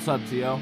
What's up, Tio?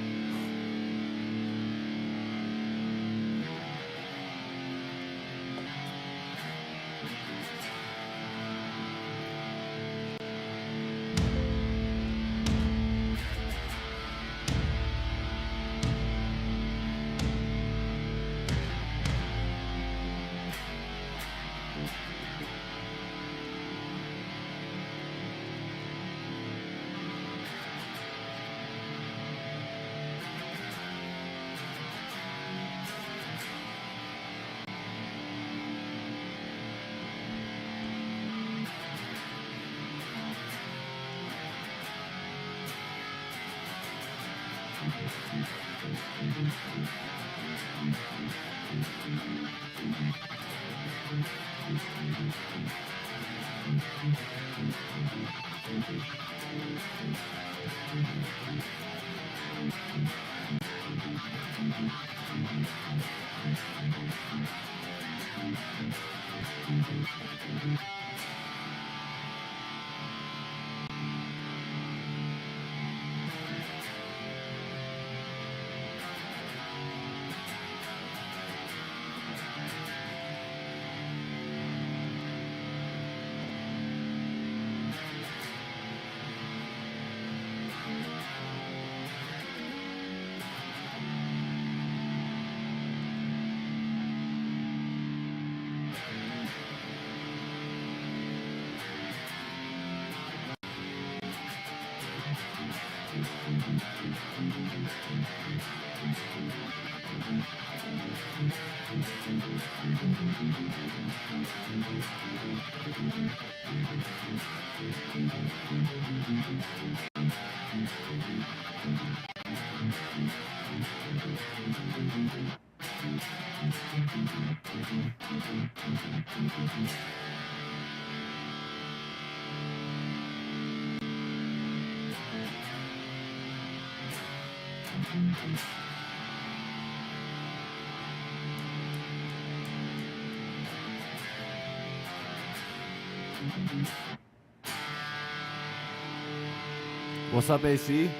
What's up, AC?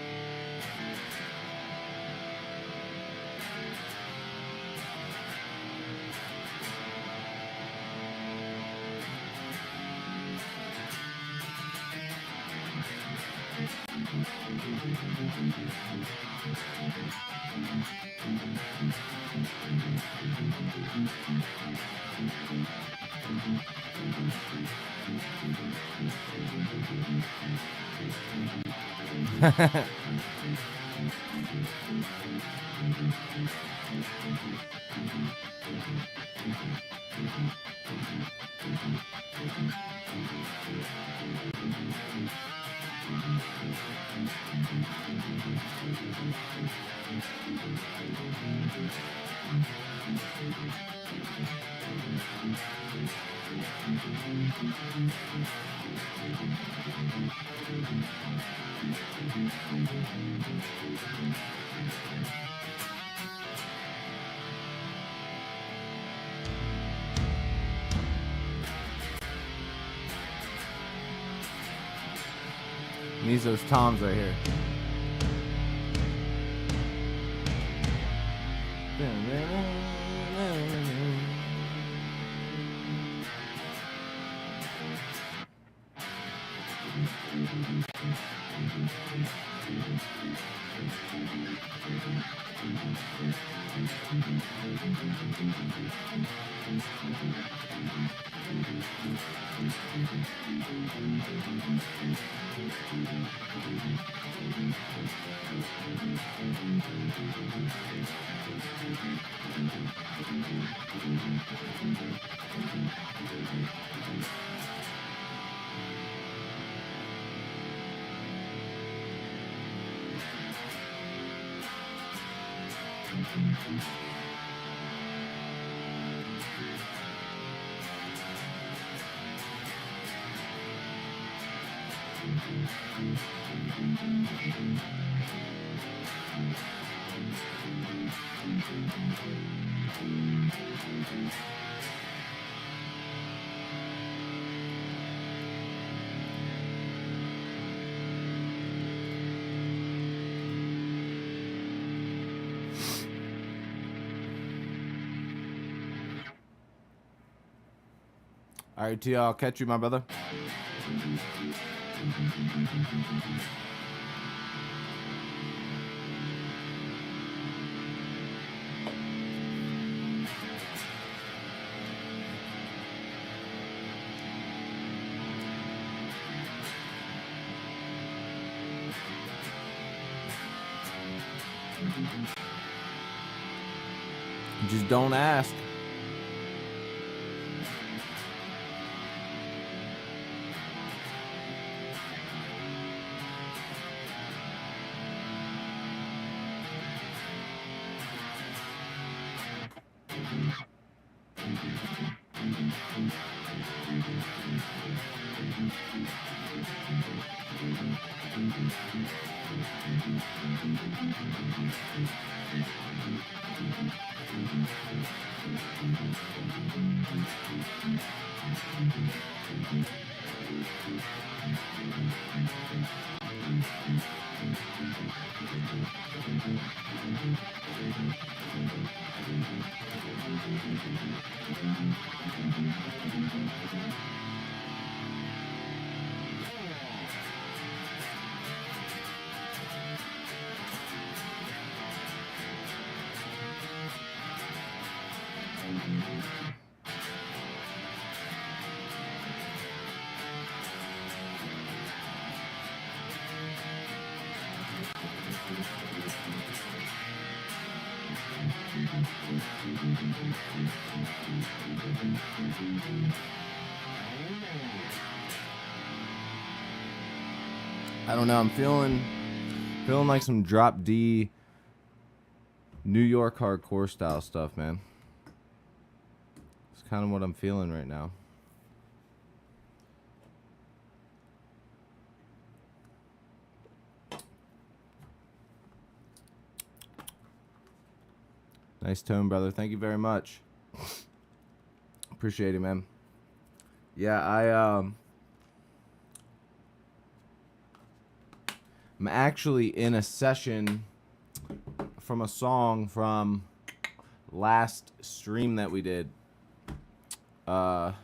Needs those toms right here. All right, T, I'll catch you, my brother. Just don't ask. I don't know. I'm feeling like some drop D New York hardcore style stuff, man. It's kind of what I'm feeling right now. Nice tone, brother. Thank you very much. Appreciate it, man. Yeah, I'm actually in a session from a song from last stream that we did. So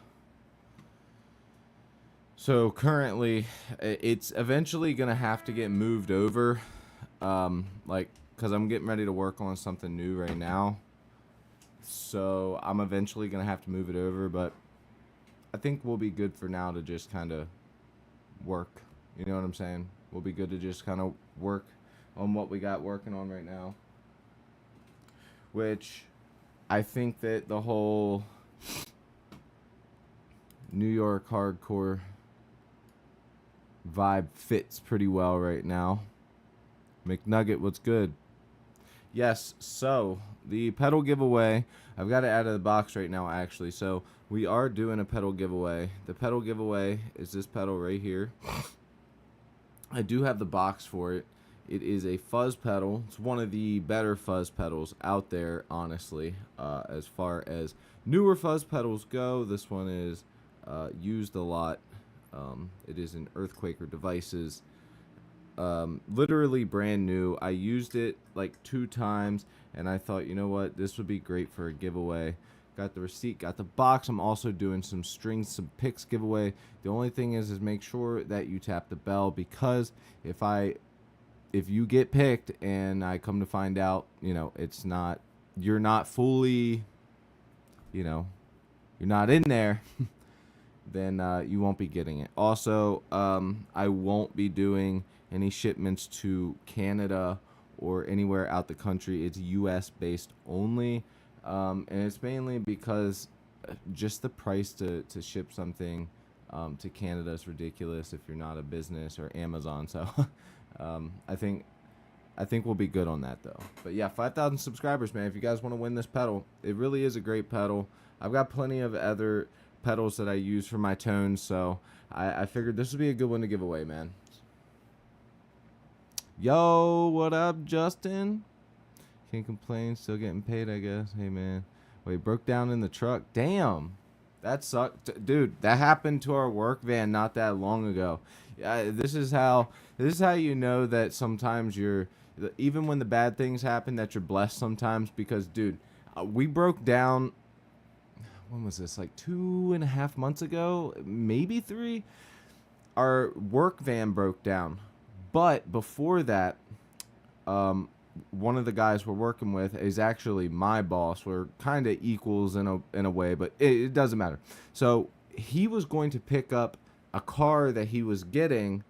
currently, it's eventually gonna have to get moved over, because I'm getting ready to work on something new right now. So I'm eventually gonna have to move it over, but I think we'll be good for now to just kind of work. You know what I'm saying? We'll be good to just kind of work on what we got working on right now. Which I think that the whole New York hardcore vibe fits pretty well right now. McNugget, what's good? Yes, so the pedal giveaway, I've got it out of the box right now actually. So we are doing a pedal giveaway. The pedal giveaway is this pedal right here. I do have the box for it. It is a fuzz pedal. It's one of the better fuzz pedals out there, honestly. As far as newer fuzz pedals go, this one is used a lot. It is an Earthquaker Devices literally brand new. I used it like 2 times, and I thought, you know what, this would be great for a giveaway. Got the receipt, got the box. I'm also doing some strings, some picks giveaway. The only thing is make sure that you tap the bell, because if you get picked and I come to find out, you know, you're not fully, you know, you're not in there, then you won't be getting it. Also, I won't be doing any shipments to Canada or anywhere out the country. It's US based only. And it's mainly because just the price to ship something to Canada is ridiculous if you're not a business or Amazon. So I think we'll be good on that, though. But yeah, 5,000 subscribers, man. If you guys want to win this pedal, it really is a great pedal. I've got plenty of other pedals that I use for my tones, so I figured this would be a good one to give away, man. Yo, what up, Justin? Can't complain, still getting paid, I guess. Hey, man. Wait, broke down in the truck. Damn. That sucked. Dude, that happened to our work van not that long ago. This is how you know that sometimes even when the bad things happen, that you're blessed sometimes, because, dude, we broke down, when was this, like 2.5 months ago, maybe 3. Our work van broke down, but before that, one of the guys we're working with is actually my boss. We're kind of equals in a way, but it doesn't matter. So he was going to pick up a car that he was getting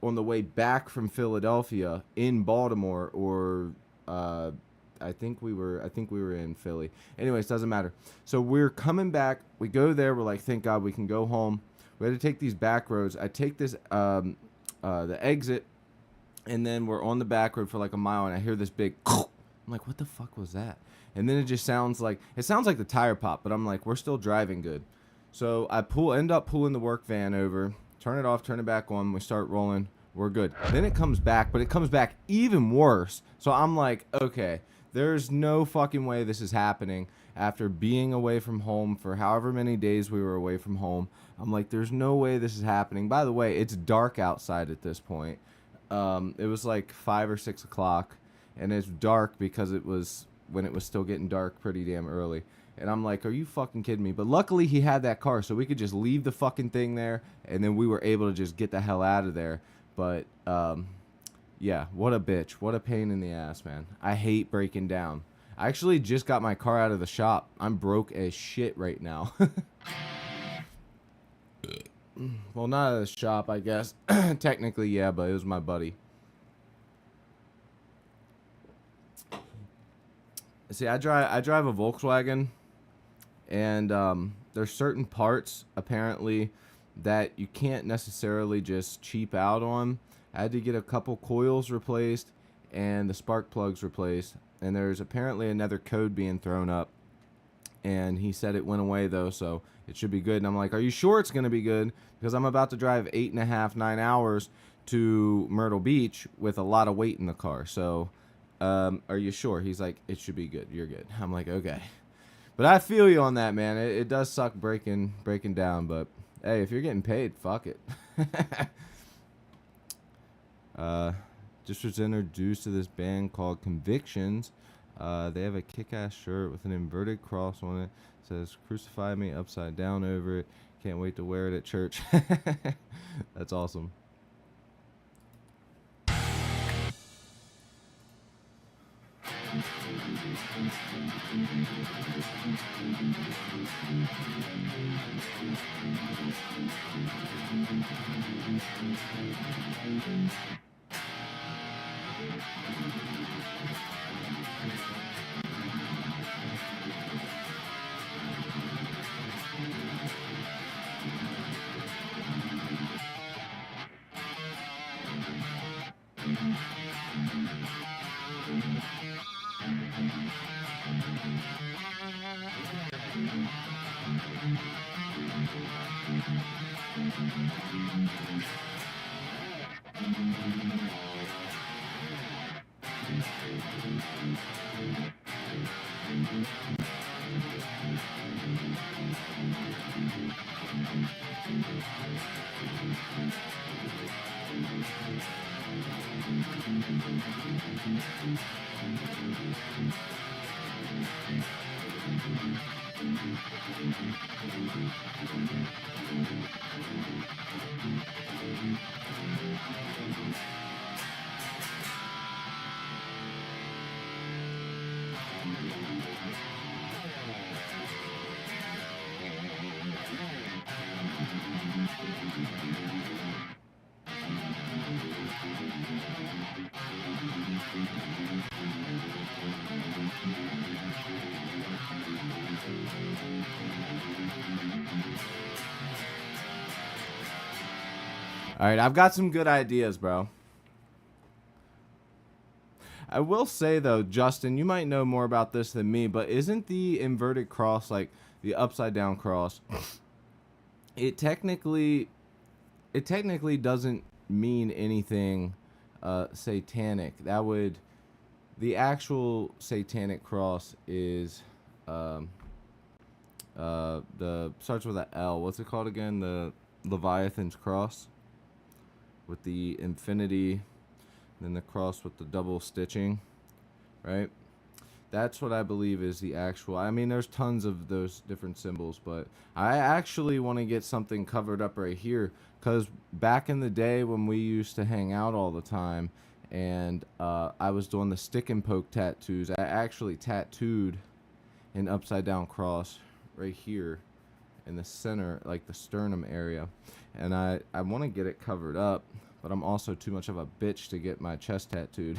on the way back from Philadelphia in Baltimore, or I think we were in Philly. Anyways, doesn't matter. So we're coming back. We go there. We're like, thank God we can go home. We had to take these back roads. I take this the exit, and then we're on the back road for like a mile, and I hear this big. I'm like, what the fuck was that? And then it sounds like the tire pop, but I'm like, we're still driving good. So I end up pulling the work van over, turn it off, turn it back on. We start rolling. We're good. Then it comes back, but it comes back even worse. So I'm like, okay, there's no fucking way this is happening after being away from home for however many days we were away from home. I'm like, there's no way this is happening. By the way, it's dark outside at this point. It was like 5 or 6 o'clock, and it's dark because it was when it was still getting dark pretty damn early. And I'm like, are you fucking kidding me? But luckily he had that car, so we could just leave the fucking thing there, and then we were able to just get the hell out of there. But yeah, what a bitch. What a pain in the ass, man. I hate breaking down. I actually just got my car out of the shop. I'm broke as shit right now. Well, not out of the shop, I guess. Technically, yeah, but it was my buddy. See, I drive a Volkswagen, and there's certain parts, apparently, that you can't necessarily just cheap out on. I had to get a couple coils replaced and the spark plugs replaced, and there's apparently another code being thrown up, and he said it went away, though, so it should be good. And I'm like, are you sure it's going to be good? Because I'm about to drive 8.5, 9 hours to Myrtle Beach with a lot of weight in the car. So are you sure? He's like, it should be good. You're good. I'm like, okay. But I feel you on that, man. It does suck breaking down, but hey, if you're getting paid, fuck it. Just was introduced to this band called Convictions. They have a kick-ass shirt with an inverted cross on it. It says, crucify me upside down over it. Can't wait to wear it at church. That's awesome. All right, I've got some good ideas, bro. I will say though, Justin, you might know more about this than me, but isn't the inverted cross, like the upside down cross, it technically doesn't mean anything satanic. That would, the actual satanic cross is the starts with an L. What's it called again? The Leviathan's cross with the infinity, then the cross with the double stitching, right? That's what I believe is the actual. I mean, there's tons of those different symbols, but I actually want to get something covered up right here, because back in the day when we used to hang out all the time, and I was doing the stick and poke tattoos, I actually tattooed an upside down cross right here in the center, like the sternum area, and I want to get it covered up, but I'm also too much of a bitch to get my chest tattooed.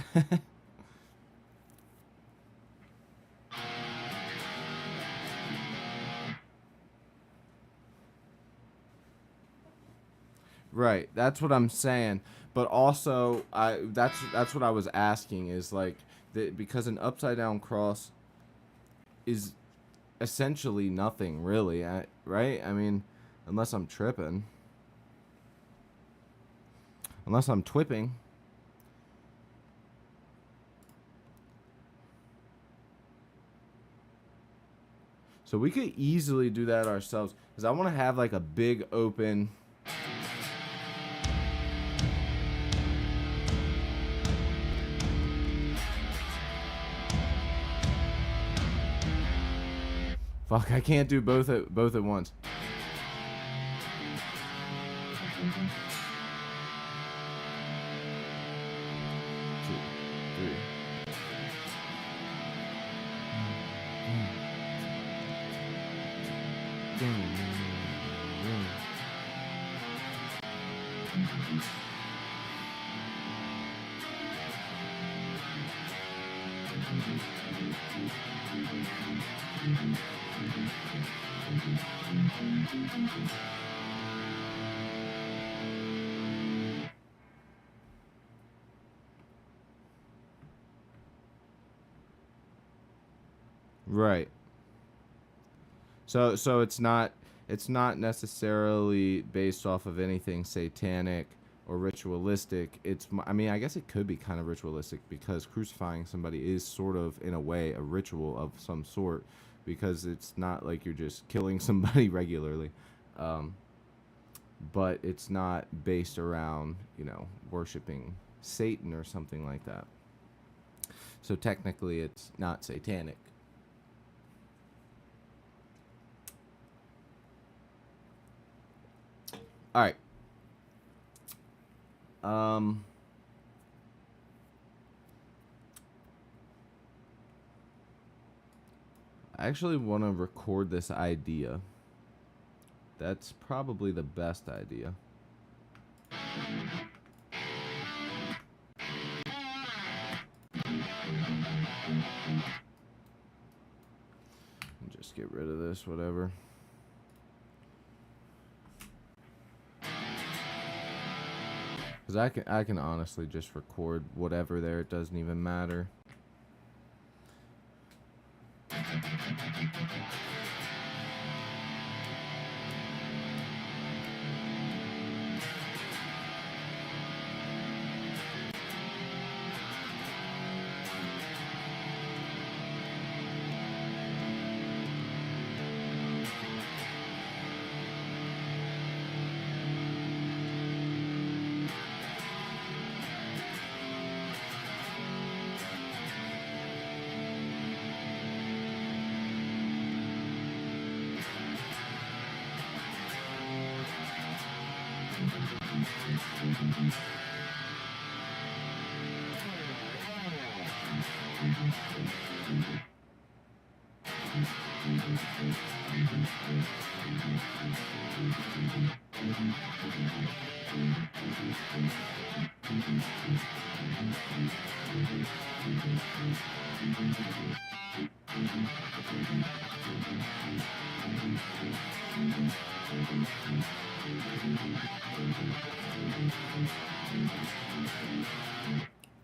Right, that's what I'm saying. But also, that's what I was asking, is like because an upside down cross is essentially nothing really, right? I mean, unless I'm tripping, unless I'm twipping. So we could easily do that ourselves, because I want to have like a big open. Fuck, I can't do both at once. Two, three. Right. So it's not necessarily based off of anything satanic or ritualistic. I mean, I guess it could be kind of ritualistic, because crucifying somebody is sort of, in a way, a ritual of some sort, because it's not like you're just killing somebody regularly. But it's not based around, worshiping Satan or something like that. So technically it's not satanic. All right. I actually want to record this idea. That's probably the best idea. Just get rid of this, whatever. Because I can honestly just record whatever there. It doesn't even matter.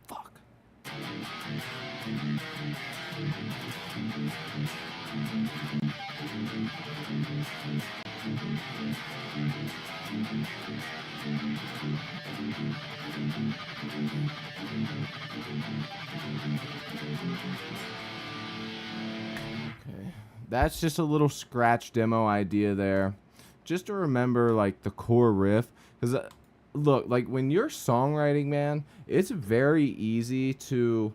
Fuck. Okay. That's just a little scratch demo idea there. Just to remember, like, the core riff. Because, look, like, when you're songwriting, man, it's very easy to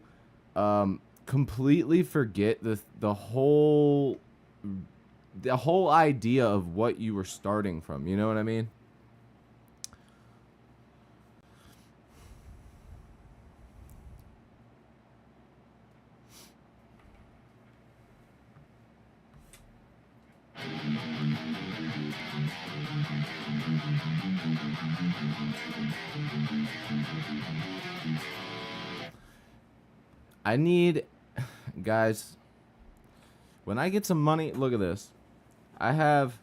completely forget the whole idea of what you were starting from. You know what I mean? I need, guys, when I get some money, look at this. I have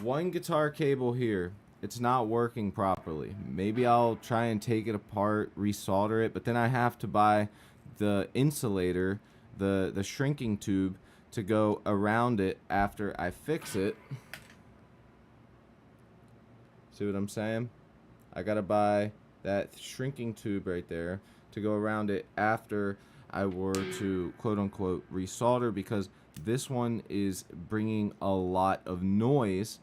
one guitar cable here. It's not working properly. Maybe I'll try and take it apart, resolder it, but then I have to buy the insulator, the shrinking tube to go around it after I fix it. See what I'm saying? I gotta buy that shrinking tube right there to go around it after I were to quote unquote resolder, because this one is bringing a lot of noise,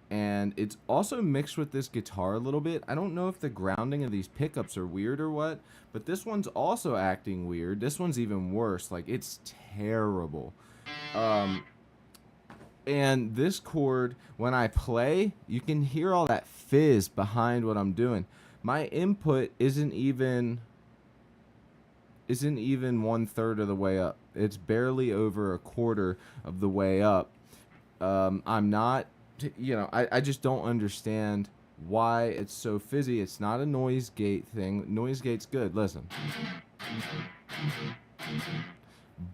and it's also mixed with this guitar a little bit. I don't know if the grounding of these pickups are weird or what, but this one's also acting weird. This one's even worse. Like, it's terrible. And this chord, when I play, you can hear all that fizz behind what I'm doing. My input isn't even 1/3 of the way up. It's barely over 1/4 of the way up. I'm not, I just don't understand why it's so fizzy. It's not a noise gate thing. Noise gate's good. Listen.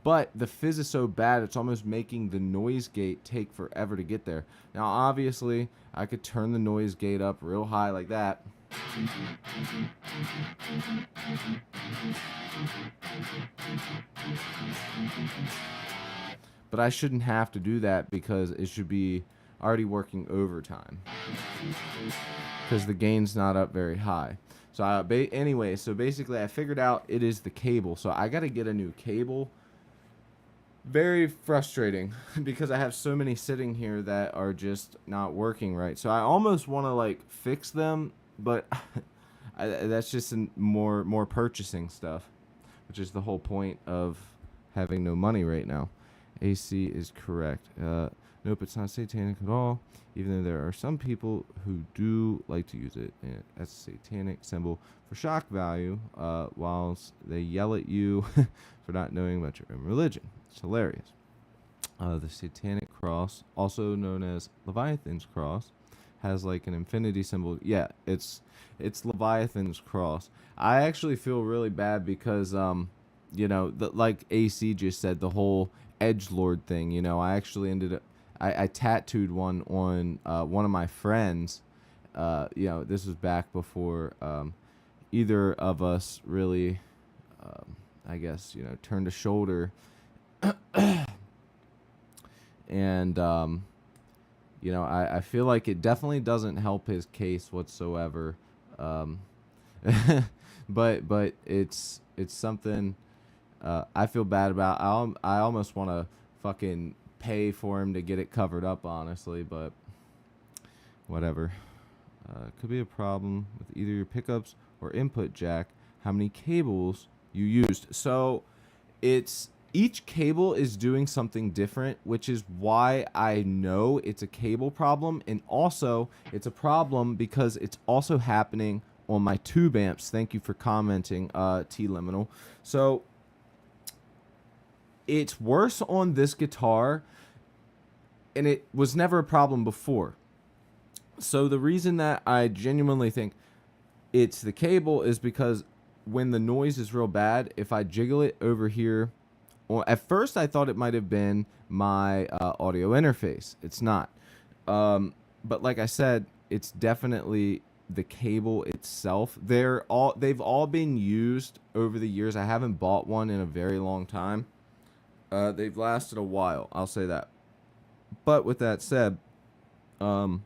But the fizz is so bad, it's almost making the noise gate take forever to get there. Now, obviously, I could turn the noise gate up real high like that. But I shouldn't have to do that because it should be already working overtime. Because the gain's not up very high. So, anyway, so basically I figured out it is the cable. So I got to get a new cable. Very frustrating because I have so many sitting here that are just not working right. So I almost want to like fix them, but that's just more purchasing stuff, which is the whole point of having no money right now. AC is correct. Nope, it's not satanic at all, even though there are some people who do like to use it as a satanic symbol for shock value, whilst they yell at you for not knowing about your own religion. It's hilarious. The satanic cross, also known as Leviathan's cross, has like an infinity symbol. Yeah, it's Leviathan's cross. I actually feel really bad because like AC just said, the whole edgelord thing. I actually ended up I tattooed one on one of my friends. This was back before either of us really, I guess, turned a shoulder. And I feel like it definitely doesn't help his case whatsoever. But it's something I feel bad about. I almost want to fucking pay for him to get it covered up, honestly, but whatever. Could be a problem with either your pickups or input jack, how many cables you used. So it's each cable is doing something different, which is why I know it's a cable problem. And also it's a problem because it's also happening on my tube amps. Thank you for commenting, T Liminal. So It's worse on this guitar, and it was never a problem before. So the reason that I genuinely think it's the cable is because when the noise is real bad, if I jiggle it over here, well, at first I thought it might have been my audio interface. It's not. But like I said, it's definitely the cable itself. They've all been used over the years. I haven't bought one in a very long time. They've lasted a while, I'll say that. But with that said, um,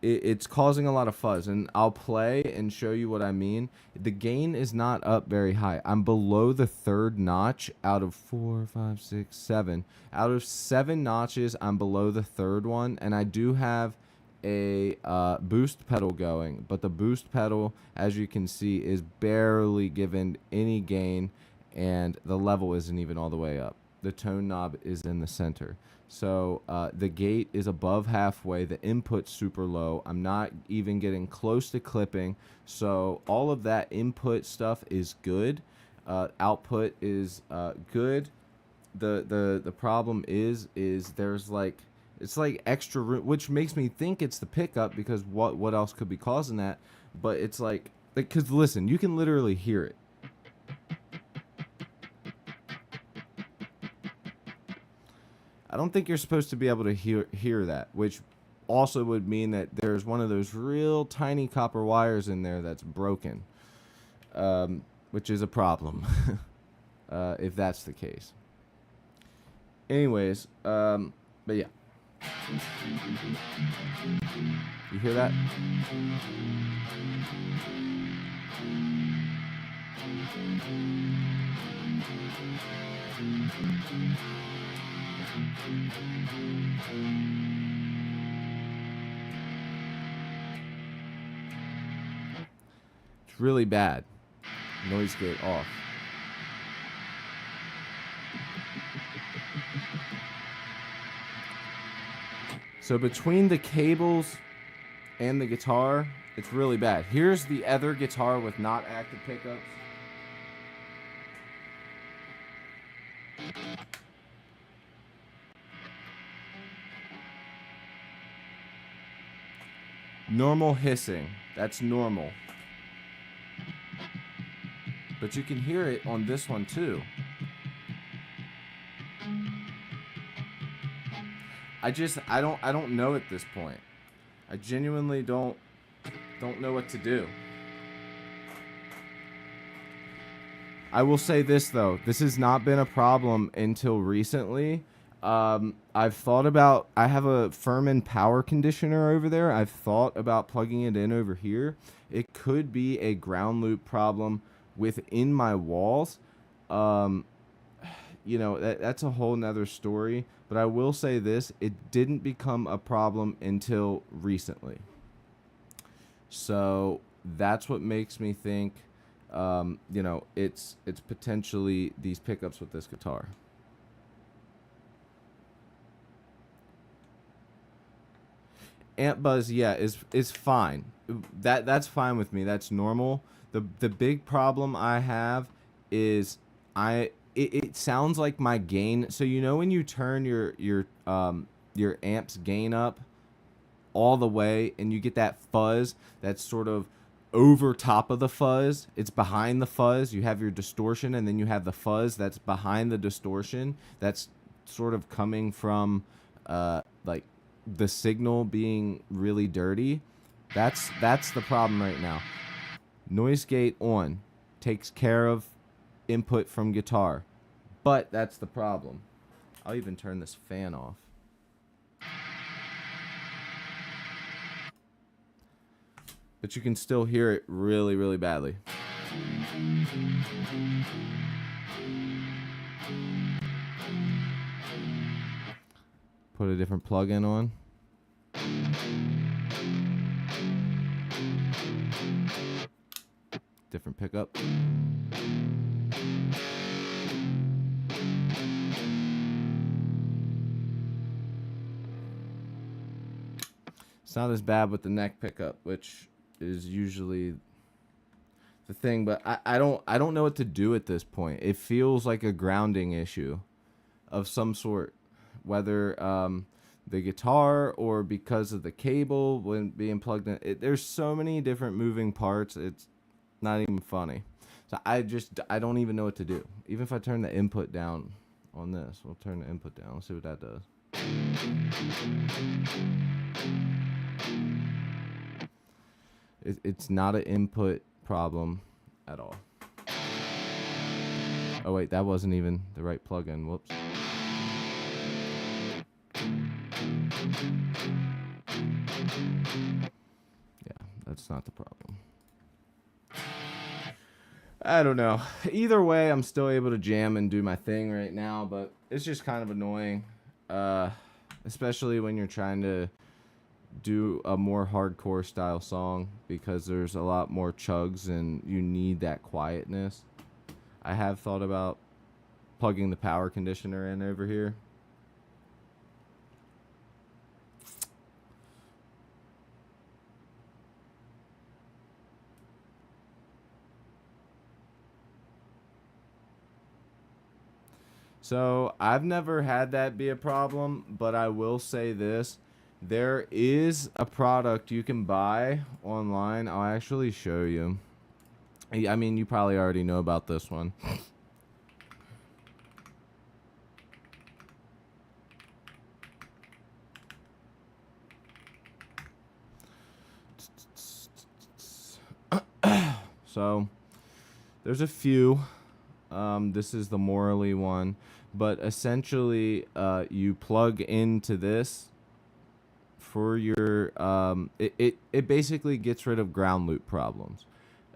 it's causing a lot of fuzz, and I'll play and show you what I mean. The gain is not up very high. I'm below the third notch out of 4, 5, 6, 7. Out of 7 notches, I'm below the third one, and I do have a boost pedal going, but the boost pedal, as you can see, is barely given any gain, and the level isn't even all the way up. The tone knob is in the center. So the gate is above halfway. The input's super low. I'm not even getting close to clipping. So all of that input stuff is good. Output is good. The problem is there's like, it's like extra room, which makes me think it's the pickup, because what else could be causing that? But it's like, because listen, you can literally hear it. I don't think you're supposed to be able to hear that, which also would mean that there's one of those real tiny copper wires in there that's broken, which is a problem if that's the case. Anyways, but yeah. You hear that? It's really bad. Noise gate off. So between the cables and the guitar, it's really bad. Here's the other guitar with not active pickups. Normal hissing. That's normal. But you can hear it on this one too. I don't know at this point. I genuinely don't know what to do. I will say this though, this has not been a problem until recently. I've thought about, I have a Furman power conditioner over there. I've thought about plugging it in over here. It could be a ground loop problem within my walls. You know, that's a whole nother story. But I will say this, it didn't become a problem until recently. So that's what makes me think, you know, it's potentially these pickups with this guitar. Amp buzz, yeah, is fine. That's fine with me. That's normal. The big problem I have is it sounds like my gain. So you know when you turn your amp's gain up all the way and you get that fuzz that's sort of over top of the fuzz. It's behind the fuzz. You have your distortion, and then you have the fuzz that's behind the distortion. That's sort of coming from like the signal being really dirty. That's the problem right now. Noise gate on takes care of input from guitar, but that's the problem. I'll even turn this fan off. But you can still hear it really, really badly. Put a different plug-in on. Different pickup. It's not as bad with the neck pickup, which is usually the thing, but I don't know what to do at this point. It feels like a grounding issue of some sort, whether the guitar or because of the cable when being plugged in. There's so many different moving parts. It's not even funny. So I don't even know what to do. Even if I turn the input down on this, we'll turn the input down. Let's see what that does. It's not an input problem at all. Oh wait, that wasn't even the right plugin. Whoops. Yeah, that's not the problem. I don't know. Either way, I'm still able to jam and do my thing right now, but it's just kind of annoying, especially when you're trying to do a more hardcore style song, because there's a lot more chugs and you need that quietness. I have thought about plugging the power conditioner in over here. So I've never had that be a problem, but I will say this. There is a product you can buy online. I'll actually show you. I mean, you probably already know about this one. So there's a few. This is the Morley one. But essentially, you plug into this for your... it basically gets rid of ground loop problems.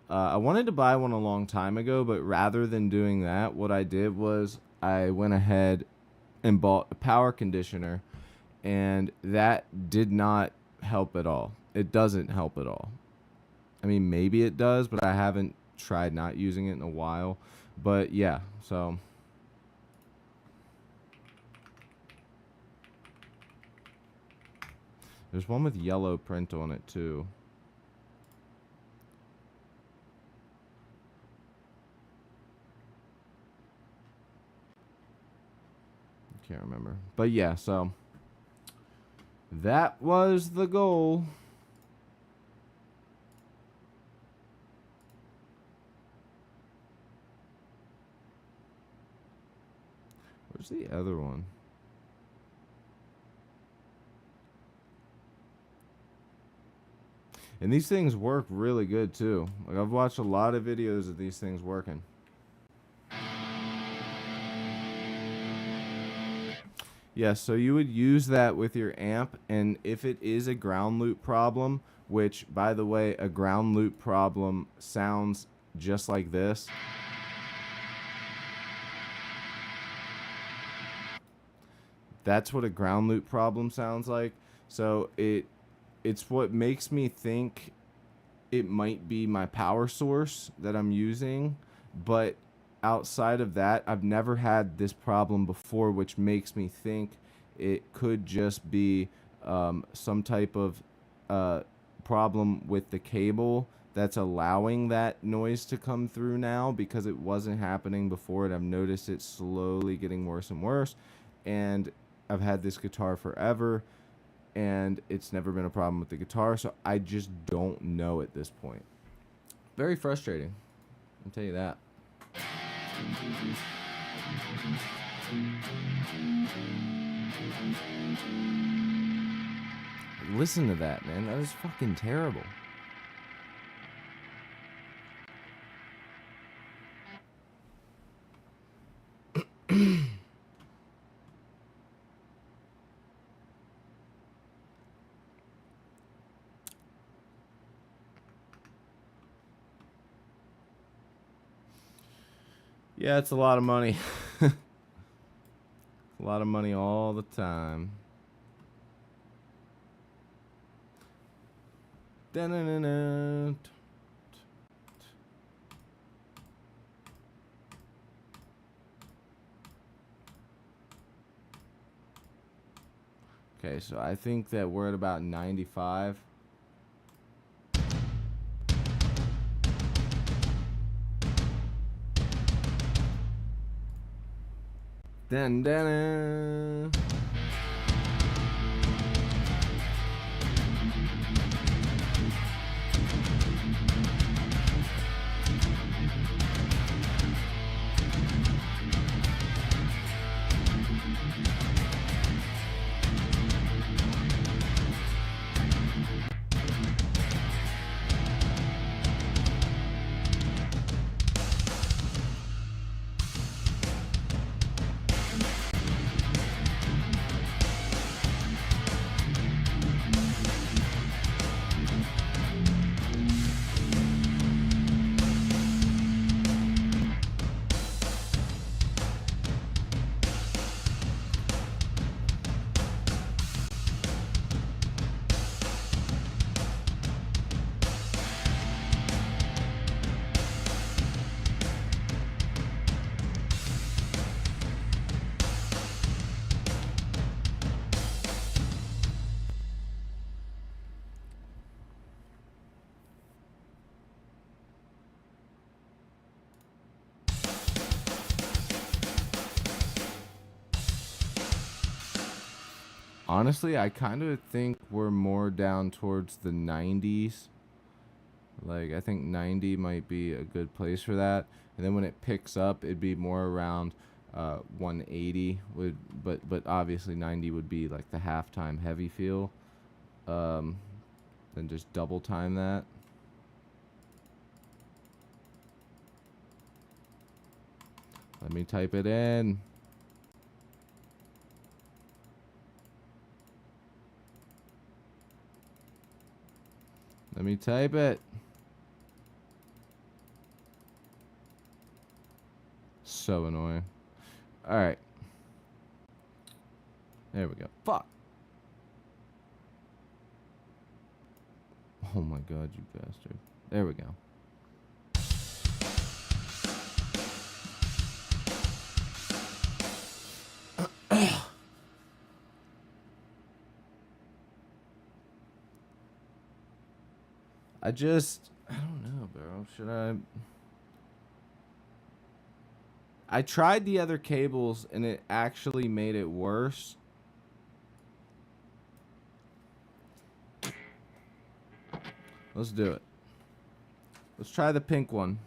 I wanted to buy one a long time ago, but rather than doing that, what I did was I went ahead and bought a power conditioner, and that did not help at all. It doesn't help at all. I mean, maybe it does, but I haven't tried not using it in a while. But yeah, so... There's one with yellow print on it, too. Can't remember. But yeah, so... that was the goal. Where's the other one? And these things work really good too. Like, I've watched a lot of videos of these things working. Yeah, so you would use that with your amp, and if it is a ground loop problem, which, by the way, a ground loop problem sounds just like this. That's what a ground loop problem sounds like. So it's what makes me think it might be my power source that I'm using, but outside of that, I've never had this problem before, which makes me think it could just be some type of problem with the cable that's allowing that noise to come through now, because it wasn't happening before, and I've noticed it slowly getting worse and worse. And I've had this guitar forever, and it's never been a problem with the guitar, so I just don't know at this point. Very frustrating, I'll tell you that. Listen to that, man. That is fucking terrible. Yeah, it's a lot of money. A lot of money all the time. Da-na-na-na. Okay, so I think that we're at about 95. Dun, dun, dun. Honestly, I kind of think we're more down towards the 90s. Like, I think 90 might be a good place for that. And then when it picks up, it'd be more around 180. But obviously 90 would be like the halftime heavy feel. Then just double time that. Let me type it in. Let me type it. So annoying. Alright. There we go. Fuck. Oh my god, you bastard. There we go. I don't know, bro. Should I tried the other cables and it actually made it worse. Let's do it. Let's try the pink one.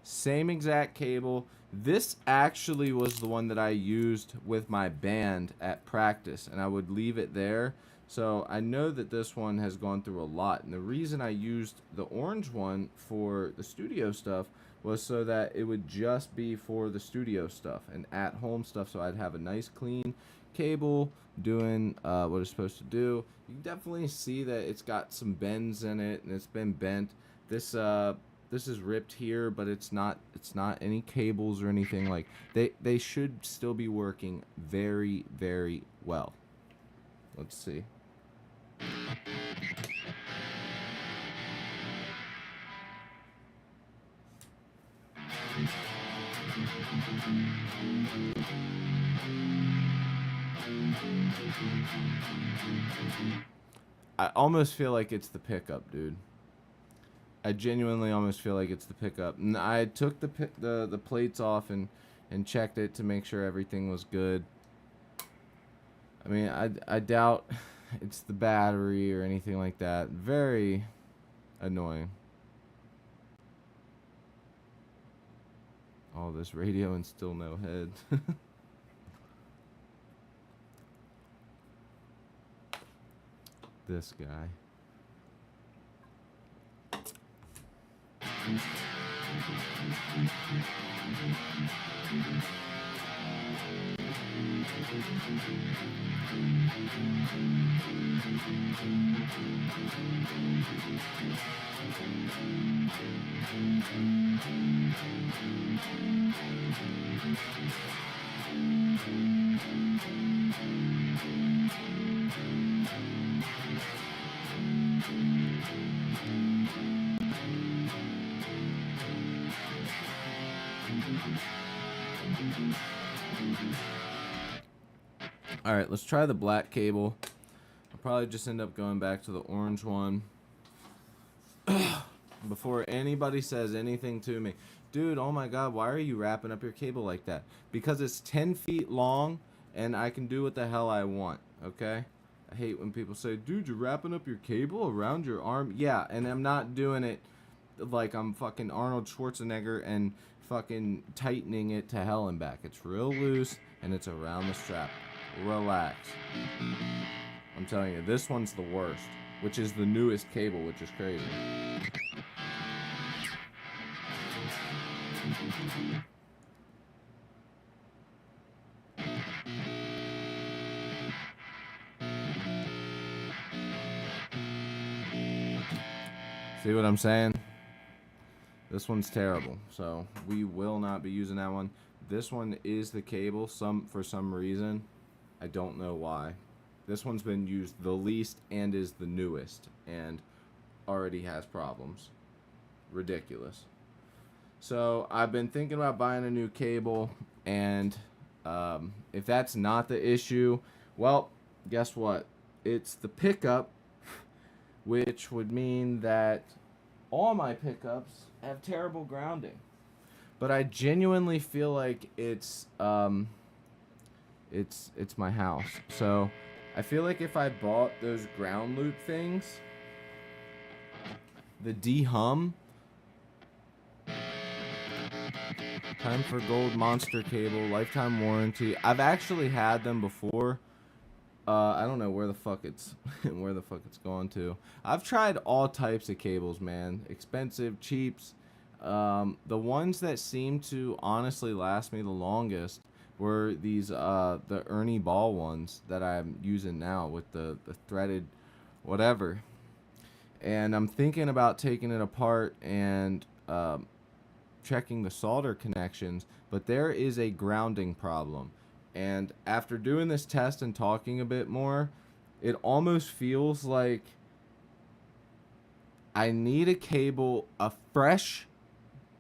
Same exact cable. This actually was the one that I used with my band at practice, and I would leave it there. So I know that this one has gone through a lot, and the reason I used the orange one for the studio stuff was so that it would just be for the studio stuff and at-home stuff, so I'd have a nice clean cable doing what it's supposed to do. You can definitely see that it's got some bends in it, and it's been bent. This is ripped here, but it's not any cables or anything. Like they should still be working very, very well. Let's see. I almost feel like it's the pickup, dude. I genuinely almost feel like it's the pickup. And I took the plates off and checked it to make sure everything was good. I mean, I doubt it's the battery or anything like that. Very annoying. All this radio and still no head. This guy. Alright, let's try the black cable. I'll probably just end up going back to the orange one before anybody says anything to me. Dude, oh my god, why are you wrapping up your cable like that? Because it's 10 feet long and I can do what the hell I want, okay? I hate when people say, dude, you're wrapping up your cable around your arm. Yeah, and I'm not doing it like I'm fucking Arnold Schwarzenegger and fucking tightening it to hell and back. It's real loose and it's around the strap. Relax. I'm telling you, this one's the worst, which is the newest cable, which is crazy. See what I'm saying? This one's terrible, so we will not be using that one. This one is the cable, for some reason. I don't know why. This one's been used the least and is the newest and already has problems. Ridiculous. So I've been thinking about buying a new cable, and if that's not the issue, well, guess what? It's the pickup, which would mean that all my pickups have terrible grounding. But I genuinely feel like it's my house. So I feel like if I bought those ground loop things, the D-Hum, time for gold monster cable, lifetime warranty. I've actually had them before. I don't know where the fuck it's gone to. I've tried all types of cables, man. Expensive, cheaps. The ones that seem to honestly last me the longest were these the Ernie Ball ones that I'm using now with the threaded whatever. And I'm thinking about taking it apart and checking the solder connections, but there is a grounding problem. And after doing this test and talking a bit more, it almost feels like I need a cable, a fresh,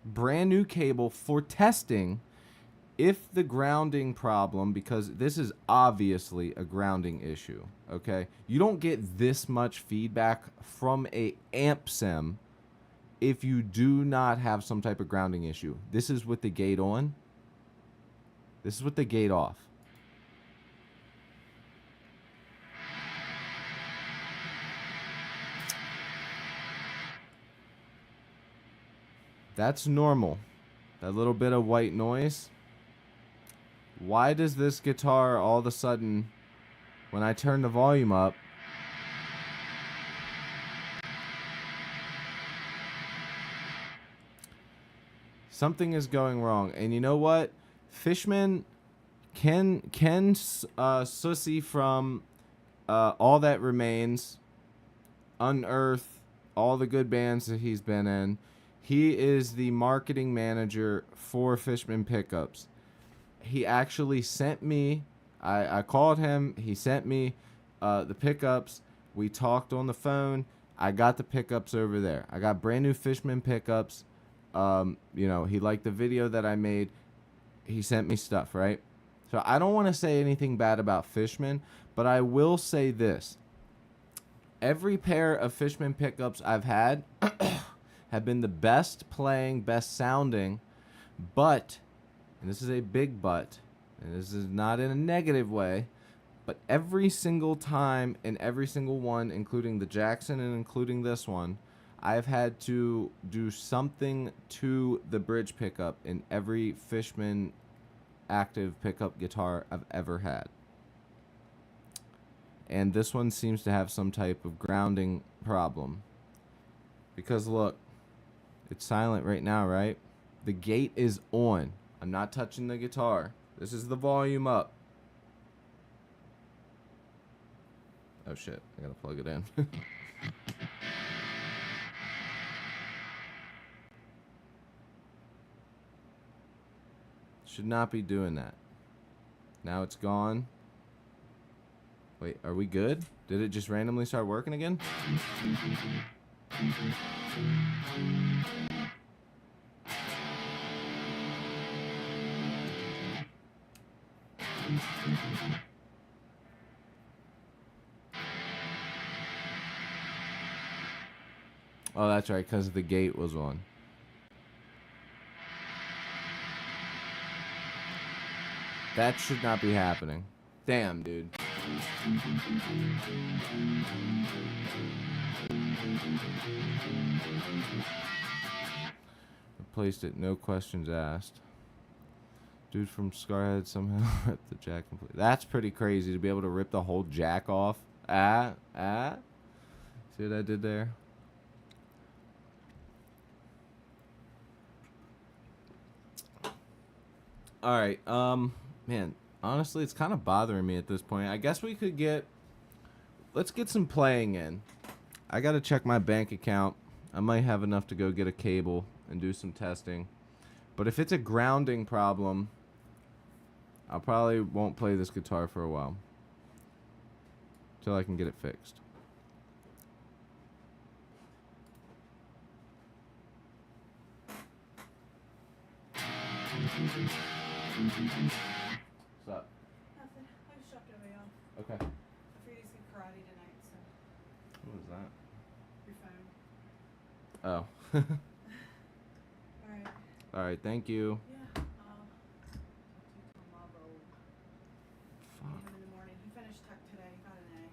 brand new cable for testing if the grounding problem, because this is obviously a grounding issue, okay? You don't get this much feedback from a amp sim if you do not have some type of grounding issue. This is with the gate on. This is with the gate off. That's normal. That little bit of white noise. Why does this guitar all of a sudden, when I turn the volume up, something is going wrong? And you know what? Fishman Ken Sussy from All That Remains, Unearth, all the good bands that he's been in. He is the marketing manager for Fishman Pickups. He actually sent me, I called him, he sent me the pickups. We talked on the phone. I got the pickups over there. I got brand new Fishman pickups. You know, he liked the video that I made. He sent me stuff, right? So I don't want to say anything bad about Fishman, but I will say this. Every pair of Fishman pickups I've had have been the best playing, best sounding, but, and this is a big but, and this is not in a negative way, but every single time in every single one, including the Jackson and including this one, I've had to do something to the bridge pickup in every Fishman active pickup guitar I've ever had. And this one seems to have some type of grounding problem. Because look, it's silent right now, right? The gate is on. I'm not touching the guitar. This is the volume up. Oh shit, I gotta plug it in. Should not be doing that. Now it's gone. Wait, are we good? Did it just randomly start working again? Oh, that's right, because the gate was on. That should not be happening. Damn, dude. Replaced it, no questions asked. Dude from Scarhead somehow ripped the jack completely. That's pretty crazy to be able to rip the whole jack off. See what I did there? Alright, man, honestly, it's kind of bothering me at this point. I guess we could let's get some playing in. I gotta check my bank account. I might have enough to go get a cable and do some testing. But if it's a grounding problem, I probably won't play this guitar for a while. Till I can get it fixed. What's up? Nothing. I just dropped everybody off. Okay. I figured he's gonna karate tonight, so. What was that? Your phone. Oh. Alright. Alright, thank you. Yeah. Tomorrow. Fuck. In the morning. He finished tech today. He got an A.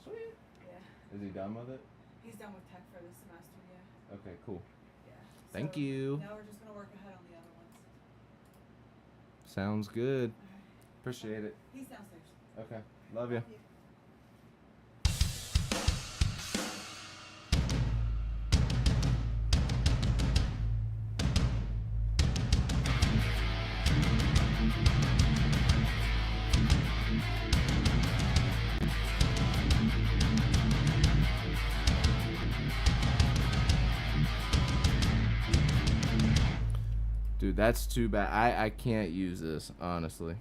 Sweet. Yeah. Is he done with it? He's done with tech for this semester, yeah. Okay, cool. Yeah. Thank So, you. Now we're just gonna work ahead on the other ones. Sounds good. Alright. Appreciate it. He's downstairs. Okay. Love you. Love you. Dude, that's too bad. I can't use this, honestly.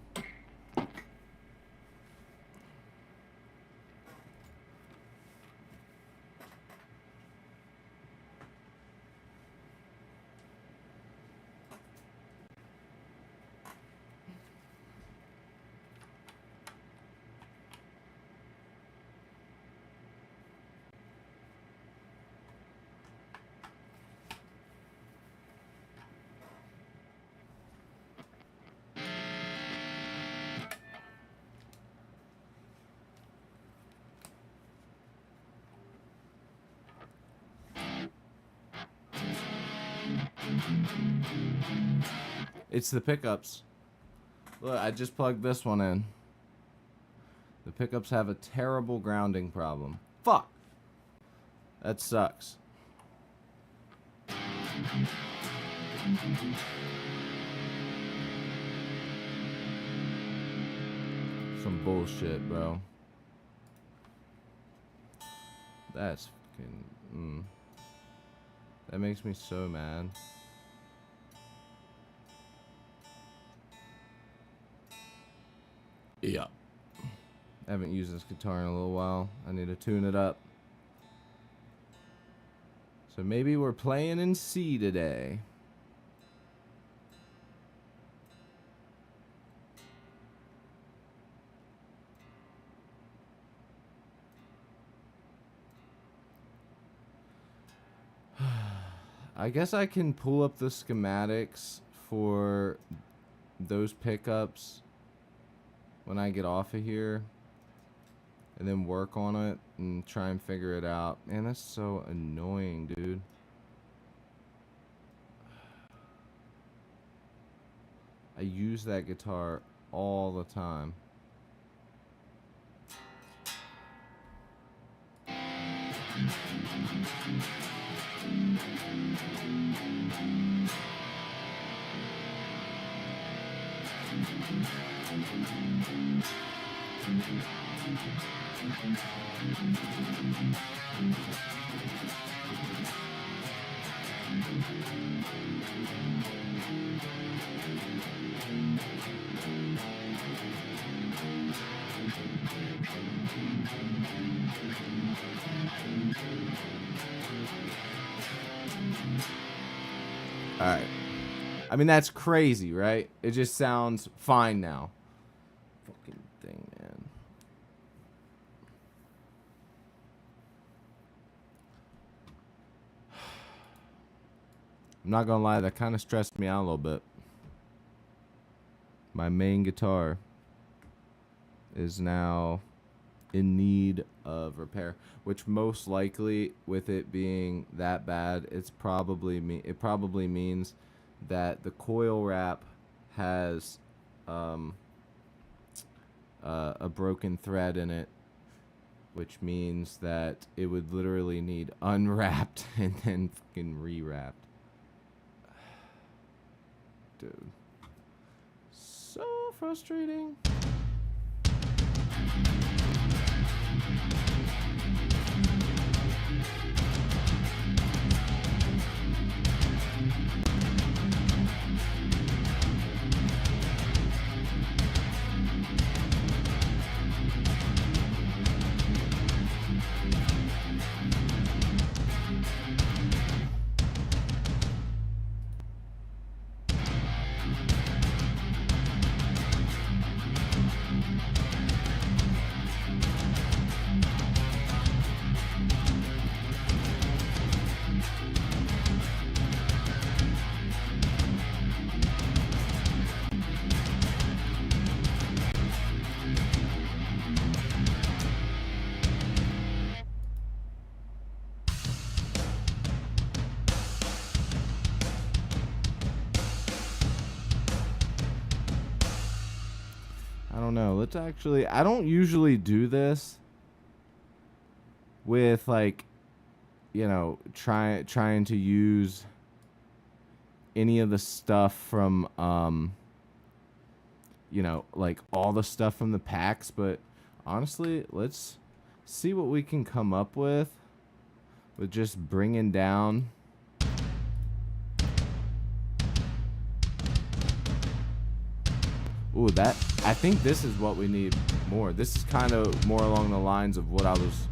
It's the pickups. Look, I just plugged this one in. The pickups have a terrible grounding problem. Fuck. That sucks. Some bullshit, bro. That's fucking... That makes me so mad. Yeah. I haven't used this guitar in a little while. I need to tune it up. So maybe we're playing in C today. I guess I can pull up the schematics for those pickups when I get off of here and then work on it and try and figure it out. Man, that's so annoying, dude. I use that guitar all the time. Alright. I mean, that's crazy, right? It just sounds fine now. Fucking thing, man. I'm not gonna lie, that kind of stressed me out a little bit. my main guitar is now in need of repair, which most likely, with it being that bad, it probably means that the coil wrap has a broken thread in it, which means that it would literally need unwrapped and then fucking rewrapped. Dude, so frustrating. I don't know. Let's actually... I don't usually do this with, like, you know, trying to use any of the stuff from, you know, like, all the stuff from the packs. But, honestly, let's see what we can come up with just bringing down... Ooh, that... I think this is what we need more. This is kind of more along the lines of what I was...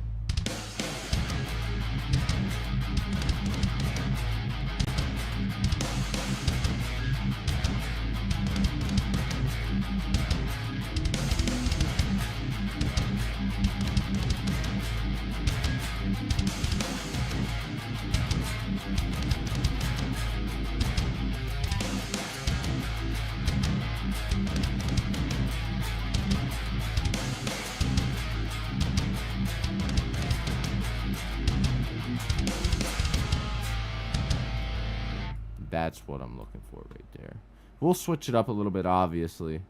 That's what I'm looking for right there. We'll switch it up a little bit, obviously.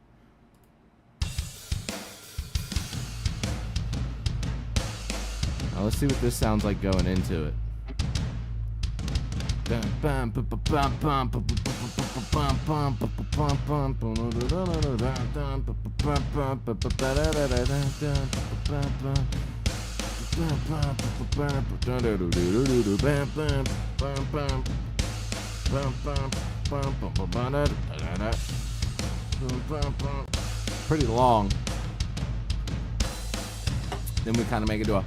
Now let's see what this sounds like going into it. Pretty long. Then we kind of make it do a...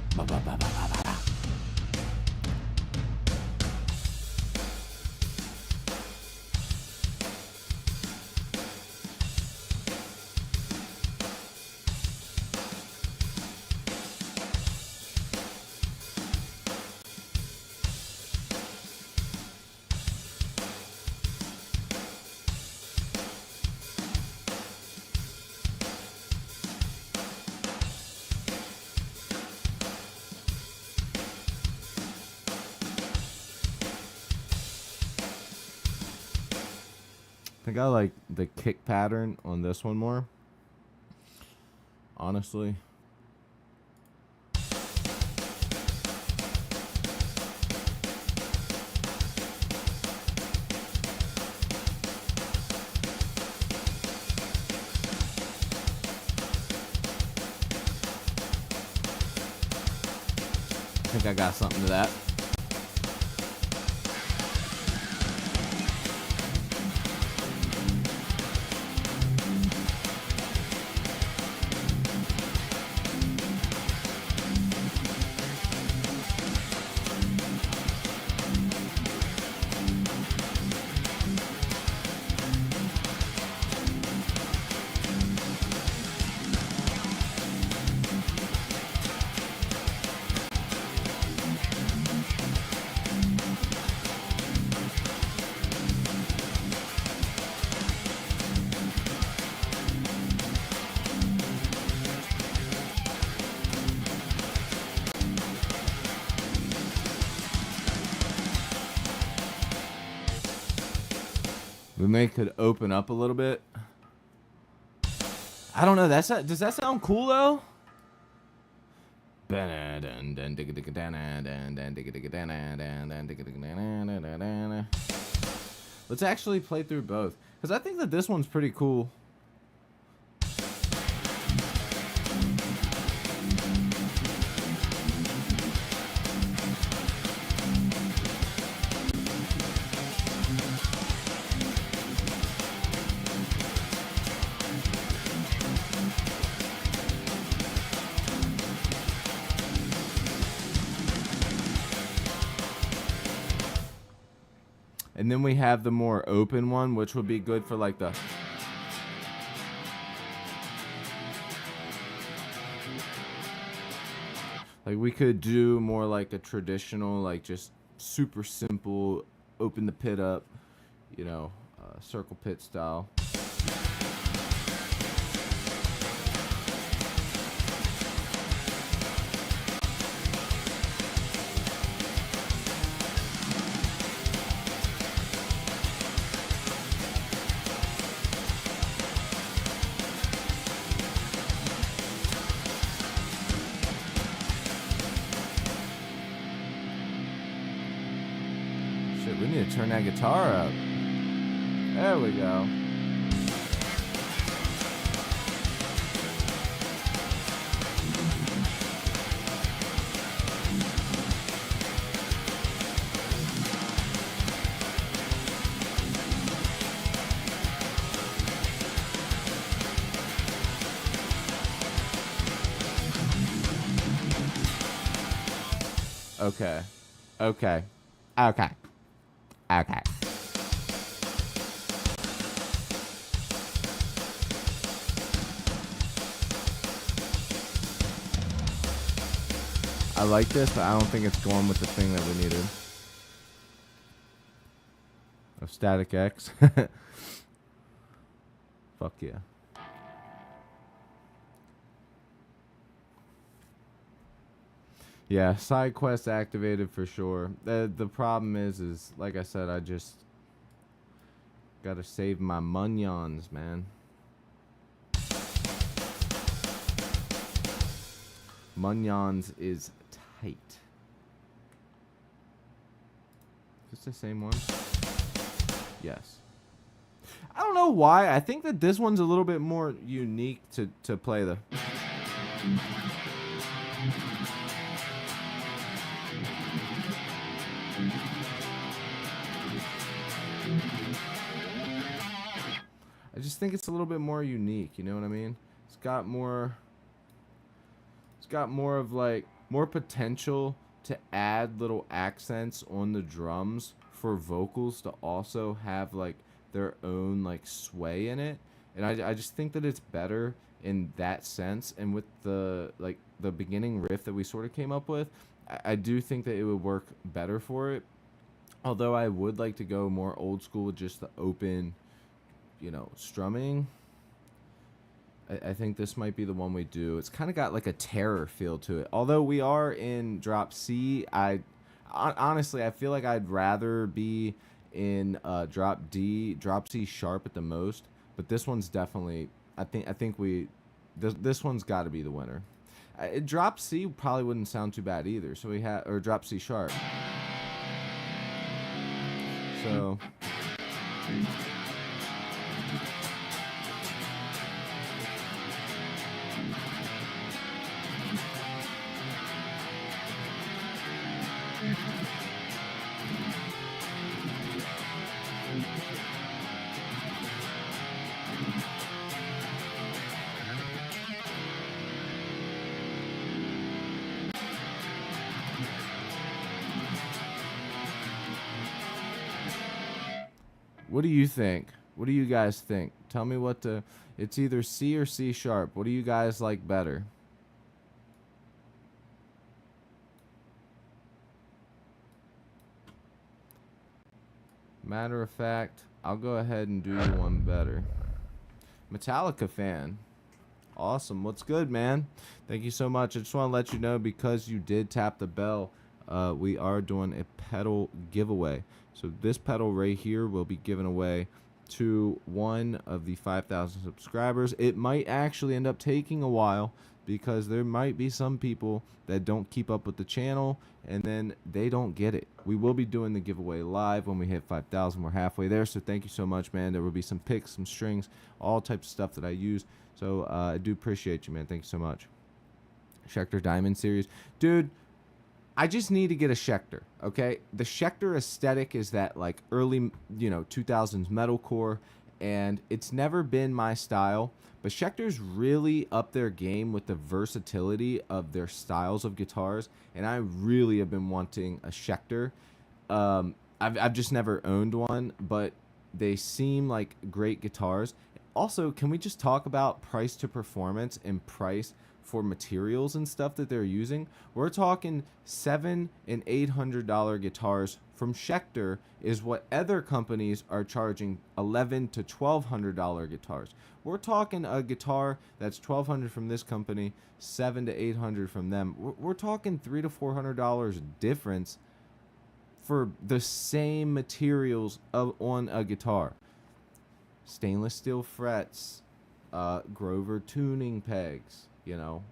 I think I like the kick pattern on this one more. Honestly. I think I got something to that. We may could open up a little bit. I don't know. Does that sound cool though? Let's actually play through both, because I think that this one's pretty cool. And then we have the more open one, which would be good for like the... Like we could do more like a traditional, like just super simple, open the pit up, you know, circle pit style. Shit, we need to turn that guitar up. There we go. Okay. Okay. Okay. Okay. I like this, but I don't think it's going with the thing that we needed. Oh, Static X. Fuck yeah. Yeah, side quest activated for sure. The problem is like I said, I just gotta save my munions, man. Munions is tight. Is this the same one? Yes. I don't know why. I think that this one's a little bit more unique to play the... I just think it's a little bit more unique, you know what I mean? It's got more of like more potential to add little accents on the drums for vocals to also have like their own like sway in it. And I just think that it's better in that sense. And with the like the beginning riff that we sort of came up with, I do think that it would work better for it. Although I would like to go more old school with just the open, you know, strumming. I think this might be the one we do. It's kind of got like a terror feel to it. Although we are in drop C, honestly, I feel like I'd rather be in drop D, drop C sharp at the most. But this one's definitely, this one's got to be the winner. Drop C probably wouldn't sound too bad either. So we have, or drop C sharp. So... What do you think? What do you guys think? Tell me what to... It's either C or C sharp. What do you guys like better? Matter of fact, I'll go ahead and do you one better. Metallica fan. Awesome. What's good, man? Thank you so much. I just want to let you know, because you did tap the bell, we are doing a pedal giveaway. So this pedal right here will be given away to one of the 5,000 subscribers. It might actually end up taking a while because there might be some people that don't keep up with the channel and then they don't get it. We will be doing the giveaway live when we hit 5,000. We're halfway there, so thank you so much, man. There will be some picks, some strings, all types of stuff that I use. So I do appreciate you, man. Thank you so much. Schecter Diamond Series. Dude, I just need to get a Schecter, okay? The Schecter aesthetic is that, like, early, 2000s metalcore, and it's never been my style. But Schecter's really up their game with the versatility of their styles of guitars, and I really have been wanting a Schecter. I've just never owned one, but they seem like great guitars. Also, can we just talk about price to performance and price for materials and stuff that they're using? We're talking $700 and $800 guitars from Schecter is what other companies are charging $1,100 to $1,200 guitars. We're talking a guitar that's $1,200 from this company, $700 to $800 from them. We're talking $300 to $400 difference for the same materials on a guitar. Stainless steel frets, Grover tuning pegs,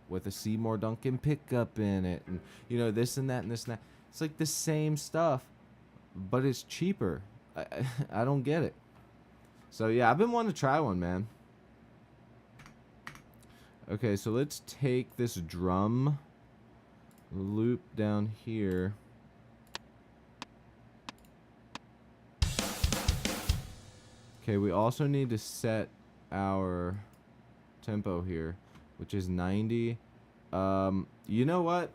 with a Seymour Duncan pickup in it, and this and that and this and that. It's like the same stuff, but it's cheaper. I don't get it. So yeah, I've been wanting to try one, man. Okay, so let's take this drum loop down here. Okay, we also need to set our tempo here, which is 90. You know what?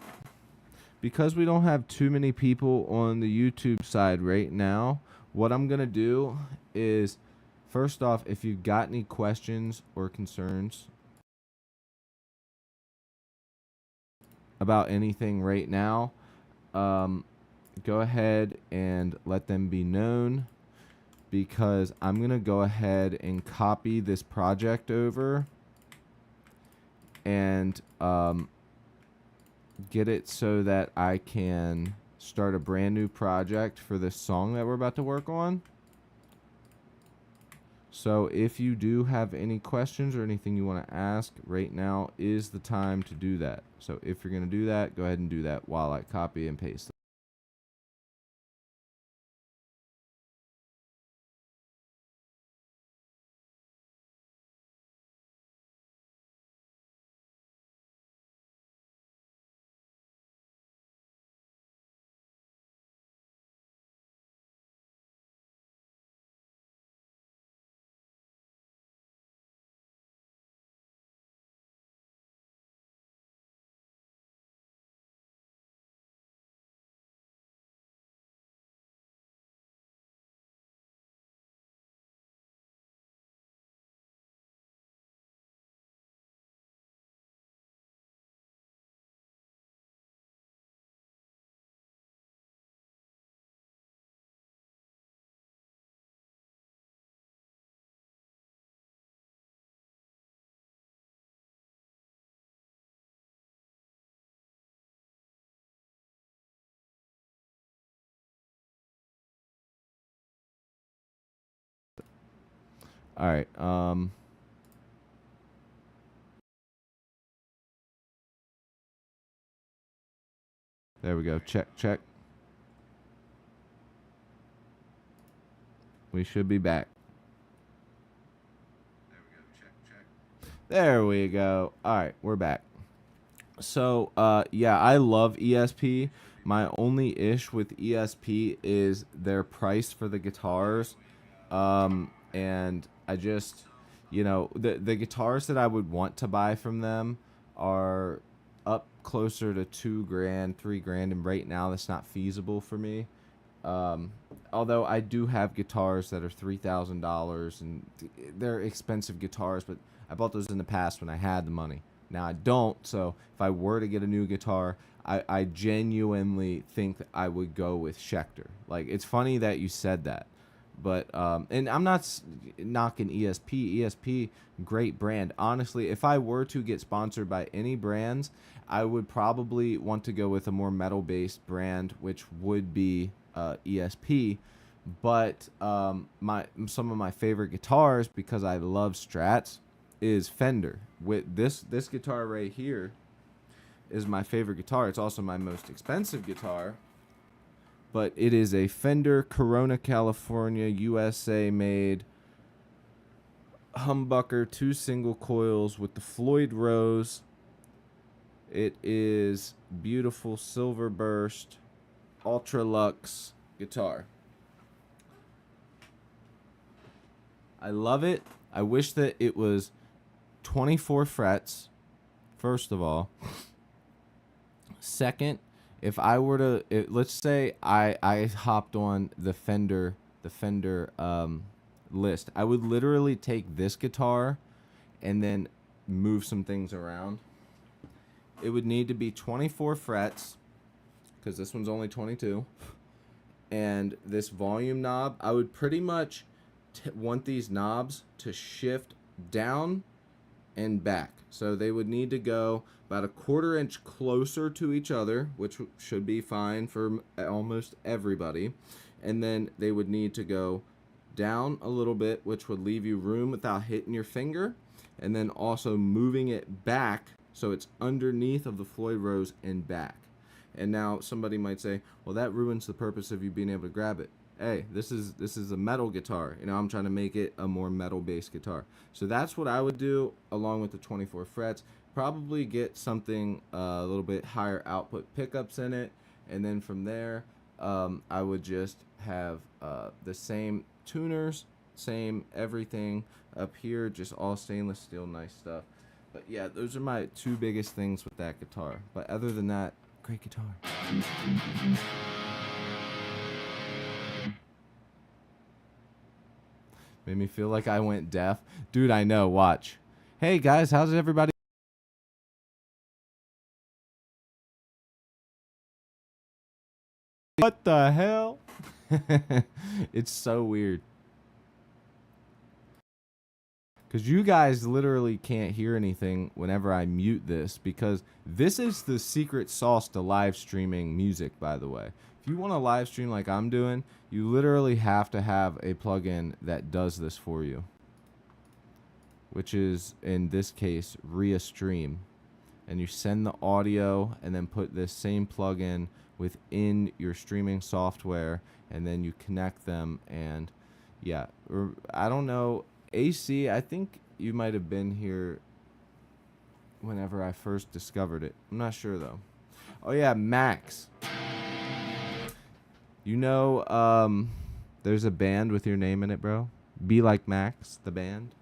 Because we don't have too many people on the YouTube side right now, what I'm going to do is, first off, if you've got any questions or concerns about anything right now, go ahead and let them be known, because I'm going to go ahead and copy this project over and get it so that I can start a brand new project for this song that we're about to work on. So if you do have any questions or anything you want to ask, right now is the time to do that. So if you're going to do that, go ahead and do that while I copy and paste it. All right. There we go. Check, check. We should be back. There we go. All right, we're back. So, yeah, I love ESP. My only ish with ESP is their price for the guitars. And I just, the guitars that I would want to buy from them are up closer to $2,000, $3,000, and right now that's not feasible for me. Although I do have guitars that are $3,000, and they're expensive guitars, but I bought those in the past when I had the money. Now I don't, so if I were to get a new guitar, I genuinely think that I would go with Schecter. Like, it's funny that you said that, but and I'm not knocking ESP. ESP, great brand. Honestly, if I were to get sponsored by any brands, I would probably want to go with a more metal-based brand, which would be ESP. But some of my favorite guitars, because I love Strats, is Fender. With this guitar right here is my favorite guitar. It's also my most expensive guitar, but it is a Fender Corona, California, USA made humbucker, 2 single coils with the Floyd Rose. It is beautiful silver burst, ultra luxe guitar. I love it. I wish that it was 24 frets, first of all. Second, if I were to, let's say I hopped on the Fender list, I would literally take this guitar and then move some things around. It would need to be 24 frets because this one's only 22. And this volume knob, I would pretty much want these knobs to shift down and back. So they would need to go about a 1/4 inch closer to each other, which should be fine for almost everybody. And then they would need to go down a little bit, which would leave you room without hitting your finger. And then also moving it back so it's underneath of the Floyd Rose and back. And now somebody might say, well, that ruins the purpose of you being able to grab it. Hey, this is a metal guitar. You know, I'm trying to make it a more metal-based guitar. So that's what I would do along with the 24 frets. Probably get something a little bit higher output pickups in it. And then from there, I would just have the same tuners, same everything up here, just all stainless steel, nice stuff. But yeah, those are my 2 biggest things with that guitar. But other than that, great guitar. Made me feel like I went deaf. Dude, I know, watch. Hey guys, how's everybody? What the hell? It's so weird. Because you guys literally can't hear anything whenever I mute this, because this is the secret sauce to live streaming music, by the way. If you want to live stream like I'm doing, you literally have to have a plugin that does this for you, which is, in this case, Restream. And you send the audio and then put this same plugin within your streaming software, and then you connect them. And yeah, I don't know. AC, I think you might have been here whenever I first discovered it. I'm not sure though. Oh yeah, Max. You know, there's a band with your name in it, bro. Be Like Max, the band.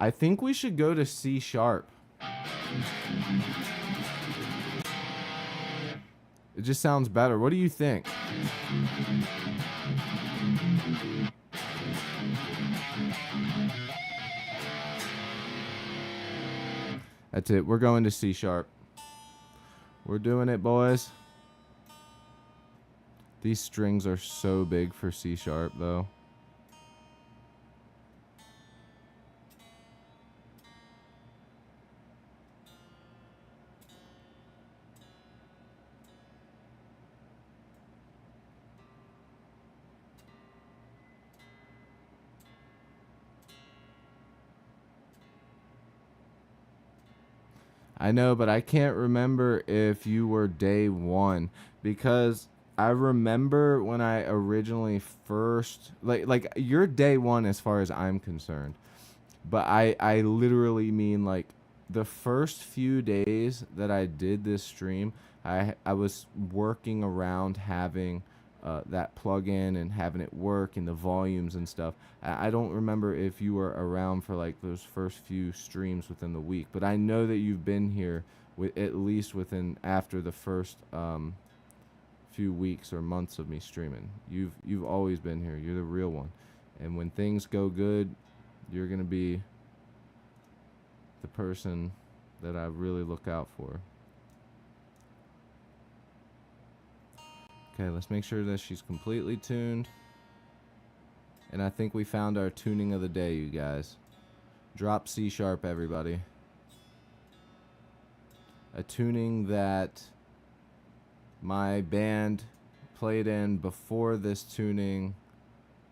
I think we should go to C sharp. It just sounds better. What do you think? That's it. We're going to C sharp. We're doing it, boys. These strings are so big for C sharp, though. I know, but I can't remember if you were day one, because I remember when I originally first like you're day one as far as I'm concerned. But I literally mean like the first few days that I did this stream, I was working around having that plug-in and having it work and the volumes and stuff. I don't remember if you were around for like those first few streams within the week, but I know that you've been here with at least within after the first few weeks or months of me streaming. You've always been here. You're the real one. And when things go good, you're going to be the person that I really look out for. Okay, let's make sure that she's completely tuned. And I think we found our tuning of the day, you guys. Drop C sharp, everybody. a tuning that my band played in before this tuning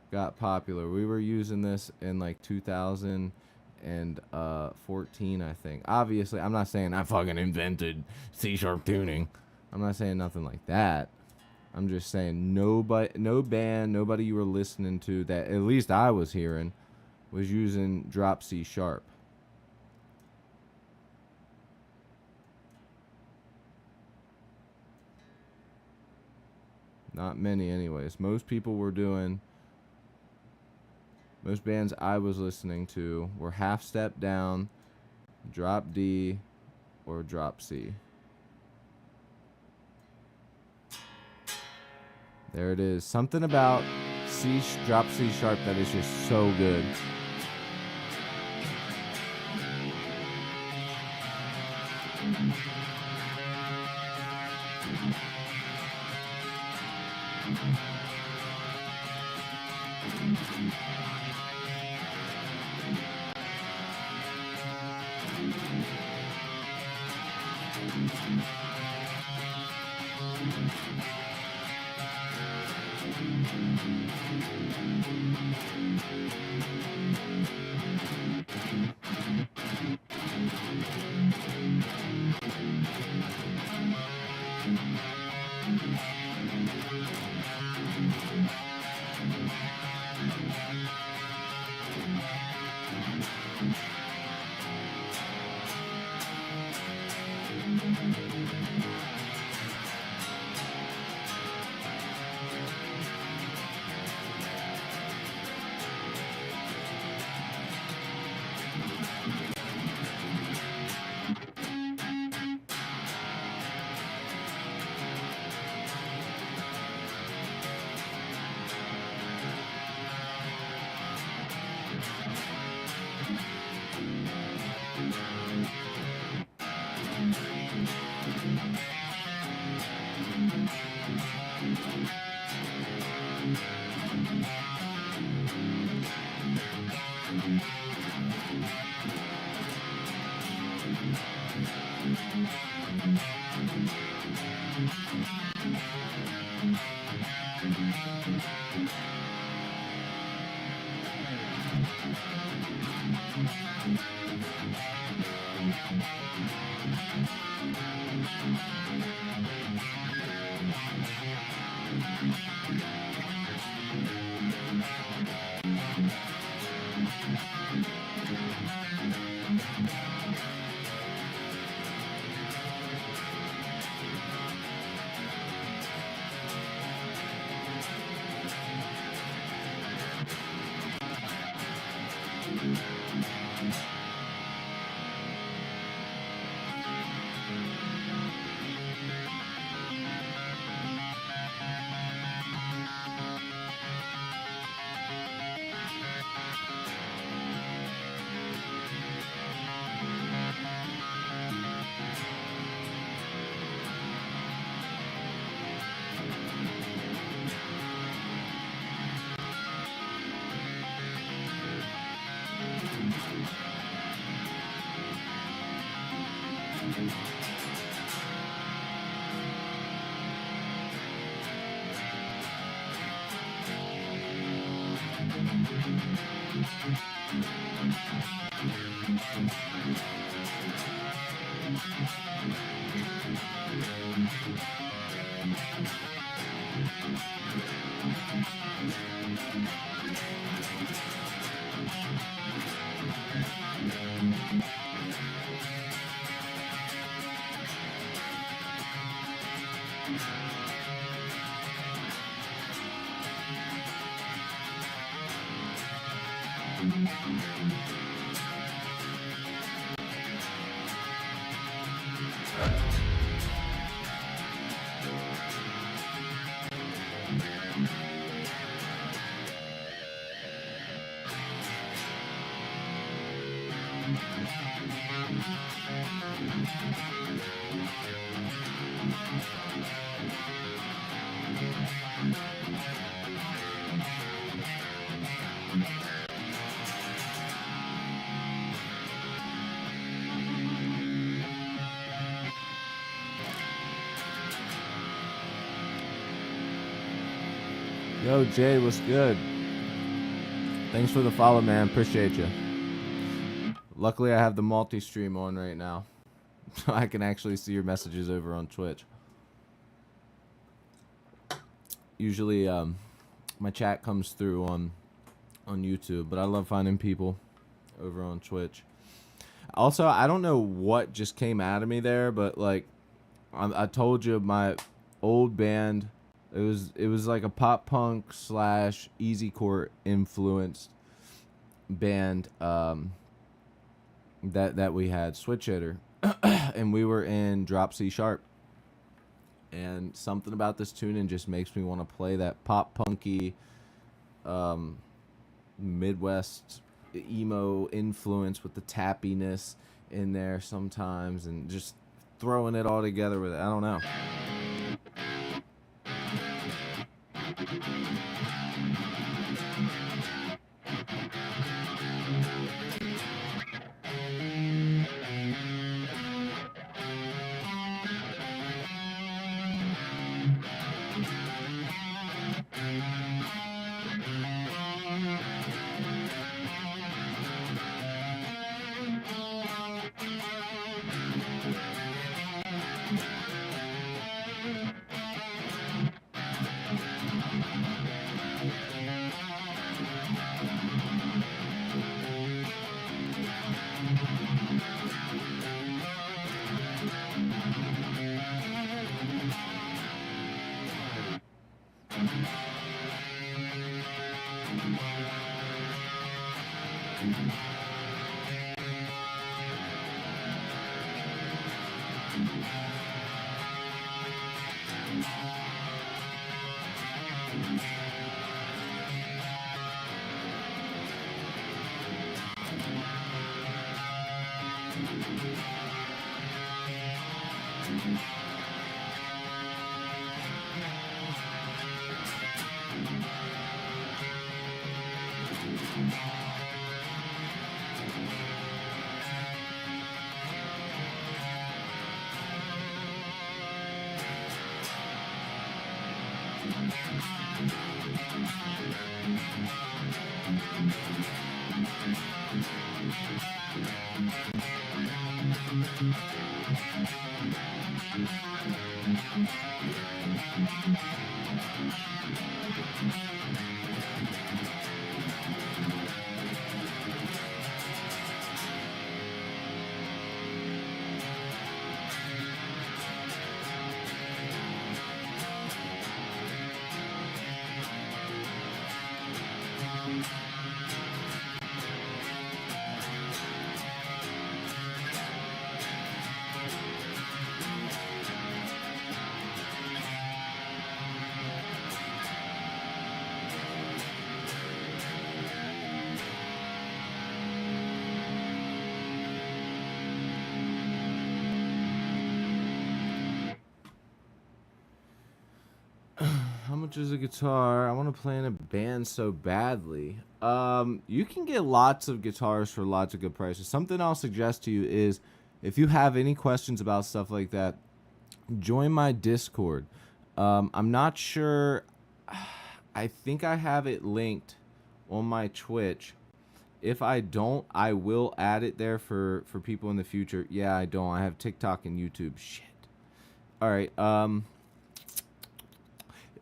got popular. We were using this in like 2014, I think. Obviously, I'm not saying I fucking invented C-sharp tuning. I'm not saying nothing like that. I'm just saying no band, nobody you were listening to that at least I was hearing was using drop C sharp. Not many anyways. Most bands I was listening to were half step down, drop D, or drop C. There it is. Something about drop C sharp that is just so good. Yo, Jay, what's good? Thanks for the follow, man. Appreciate you. Luckily, I have the multi-stream on right now, so I can actually see your messages over on Twitch. Usually, my chat comes through on YouTube, but I love finding people over on Twitch. Also, I don't know what just came out of me there, but like, I told you my old band. It was like a pop punk slash easycore influenced band that we had, Switch Hitter, and we were in drop C sharp. And something about this tuning just makes me want to play that pop punky Midwest emo influence with the tappiness in there sometimes, and just throwing it all together with it. I don't know. How much is a guitar? I want to play in a band so badly. You can get lots of guitars for lots of good prices. Something I'll suggest to you is, if you have any questions about stuff like that, join my Discord. I'm not sure. I think I have it linked on my Twitch. If I don't, I will add it there for people in the future. Yeah, I don't. I have TikTok and YouTube. Shit. All right.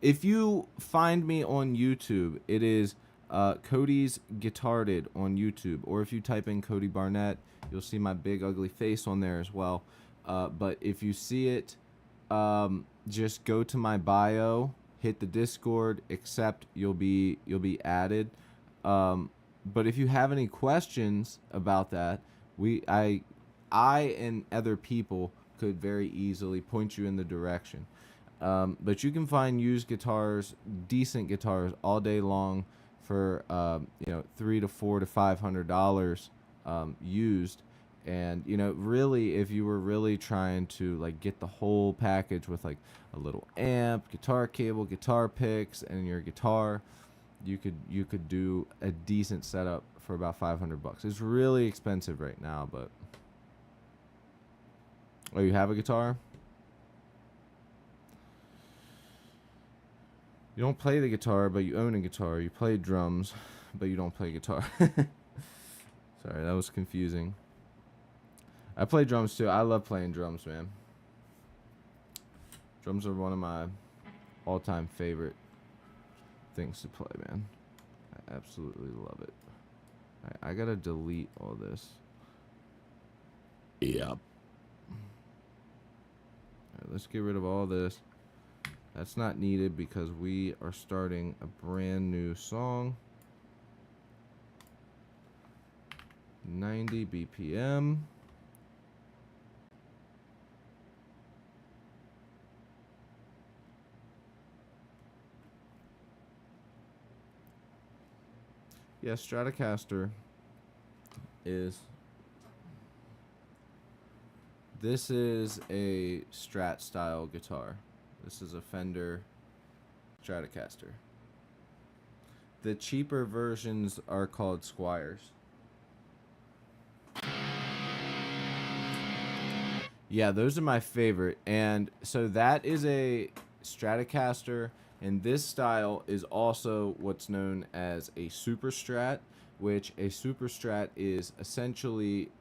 If you find me on YouTube, it is Cody's Guitarded on YouTube. Or if you type in Cody Barnett, you'll see my big ugly face on there as well. But if you see it, just go to my bio, hit the Discord, accept. You'll be added. But if you have any questions about that, I and other people could very easily point you in the direction. But you can find used guitars, decent guitars, all day long for $300 to $400 to $500 used. And really, if you were really trying to like get the whole package with like a little amp, guitar cable, guitar picks, and your guitar, you could do a decent setup for about $500. It's really expensive right now, but you have a guitar? You don't play the guitar, but you own a guitar. You play drums, but you don't play guitar. Sorry, that was confusing. I play drums too. I love playing drums, man. Drums are one of my all-time favorite things to play, man. I absolutely love it. I gotta delete all this. Yep. Alright, let's get rid of all this. That's not needed because we are starting a brand new song. 90 BPM. Yeah, Stratocaster is... This is a Strat style guitar. This is a Fender Stratocaster. The cheaper versions are called Squires. Yeah, those are my favorite. And so that is a Stratocaster, and this style is also what's known as a Super Strat, which a Super Strat is essentially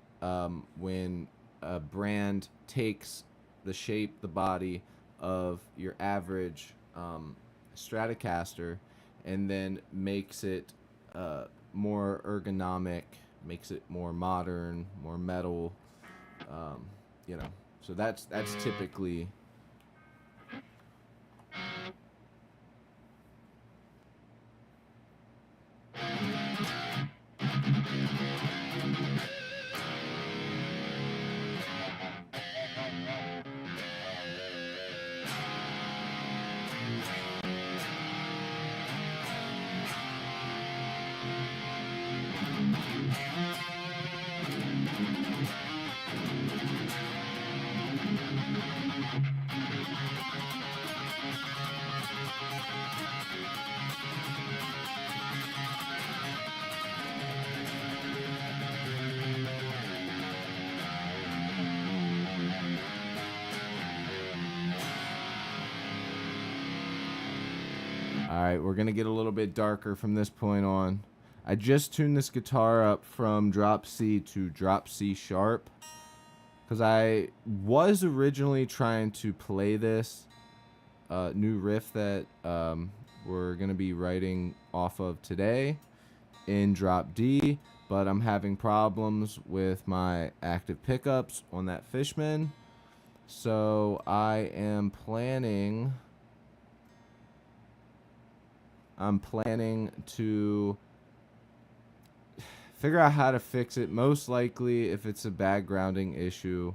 when a brand takes the shape, the body of your average Stratocaster and then makes it more ergonomic, makes it more modern, more metal, you know. So that's typically... Alright, we're going to get a little bit darker from this point on. I just tuned this guitar up from drop C to drop C sharp, because I was originally trying to play this new riff that we're going to be writing off of today in drop D, but I'm having problems with my active pickups on that Fishman. So I am planning... I'm planning to figure out how to fix it. Most likely, if it's a bad grounding issue,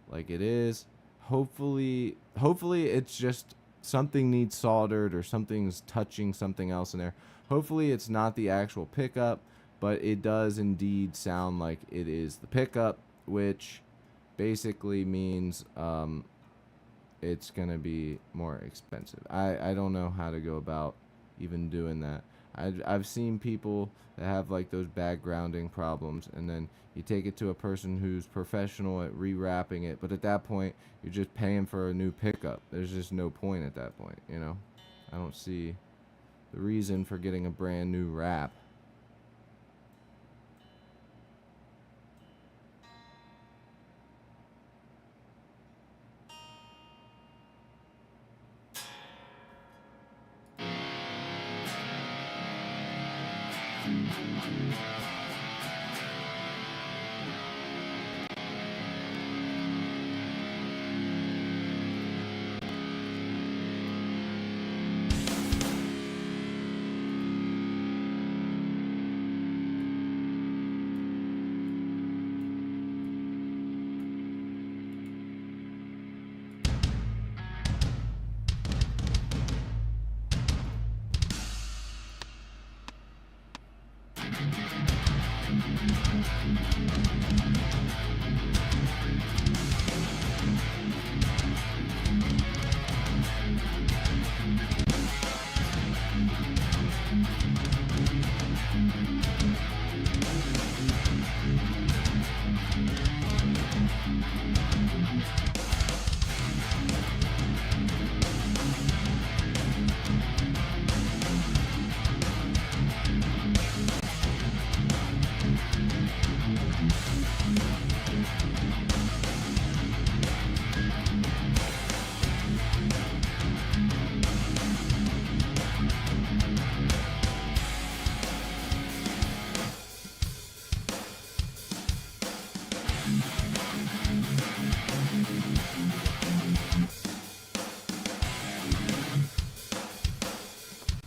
like it is, hopefully it's just something needs soldered or something's touching something else in there. Hopefully it's not the actual pickup, but it does indeed sound like it is the pickup, which basically means it's gonna be more expensive. I don't know how to go about even doing that. I've seen people that have like those bad grounding problems, and then you take it to a person who's professional at rewrapping it, but at that point you're just paying for a new pickup. There's just no point at that point, you know. I don't see the reason for getting a brand new wrap.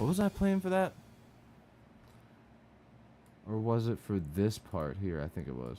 What was I playing for that? Or was it for this part here? I think it was.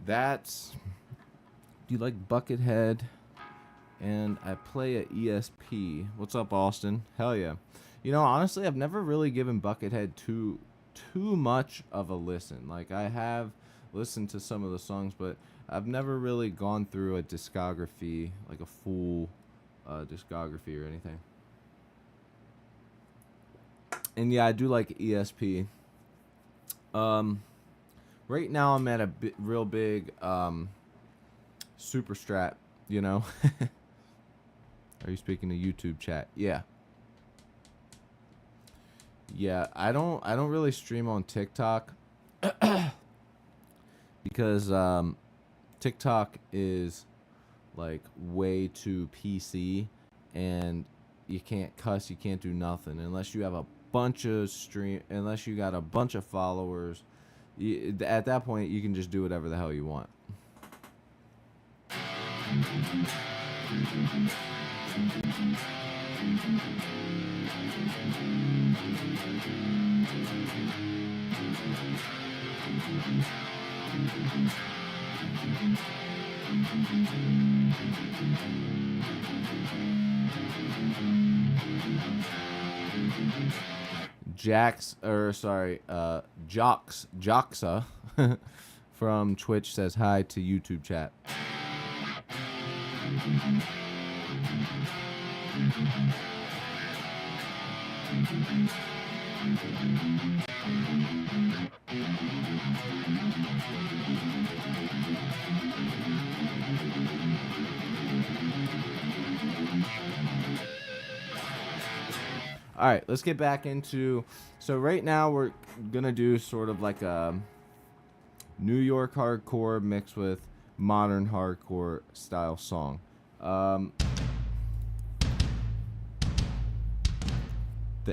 That's... Do you like Buckethead? And I play at ESP. What's up, Austin? Hell yeah. You know, honestly, I've never really given Buckethead too much of a listen. Like, I have listened to some of the songs, but I've never really gone through a discography, like a full discography or anything. And yeah, I do like ESP. Right now I'm at a real big super strat, you know. Are you speaking to YouTube chat? Yeah. Yeah, I don't really stream on TikTok because TikTok is like way too PC, and you can't cuss, you can't do nothing unless you have a bunch of unless you got a bunch of followers. At that point you can just do whatever the hell you want. Joxa from Twitch says hi to YouTube chat. All right, let's get back into... So right now we're going to do sort of like a New York hardcore mixed with modern hardcore style song. The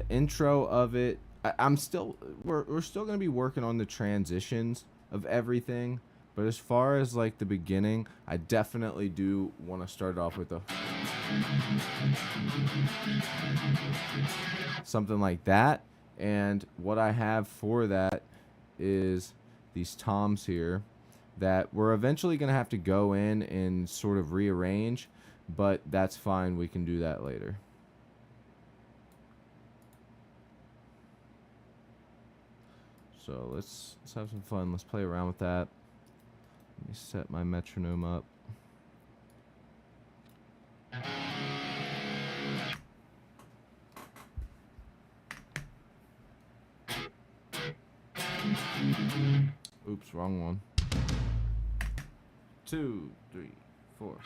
intro of it, we're still going to be working on the transitions of everything, but as far as like the beginning, I definitely do want to start off with something like that. And what I have for that is these toms here that we're eventually going to have to go in and sort of rearrange, but that's fine, we can do that later. So let's have some fun. Let's play around with that. Let me set my metronome up. Oops, wrong one. 2, 3, 4.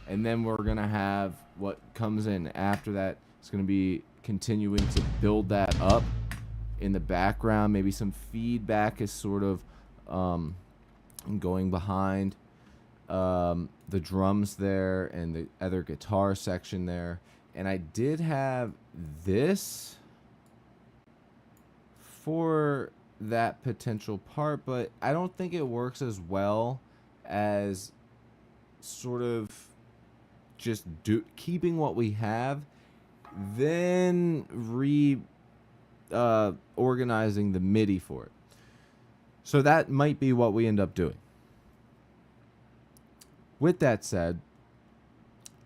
And then we're going to have what comes in after that. It's going to be continuing to build that up in the background. Maybe some feedback is sort of going behind the drums there and the other guitar section there. And I did have this for that potential part, but I don't think it works as well as sort of just keeping what we have, then organizing the MIDI for it. So that might be what we end up doing. With that said,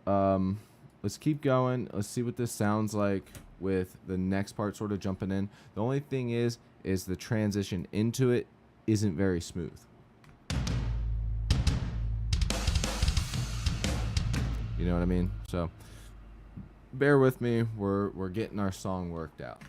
let's keep going. Let's see what this sounds like with the next part sort of jumping in. The only thing is the transition into it isn't very smooth. You know what I mean? So bear with me. We're getting our song worked out.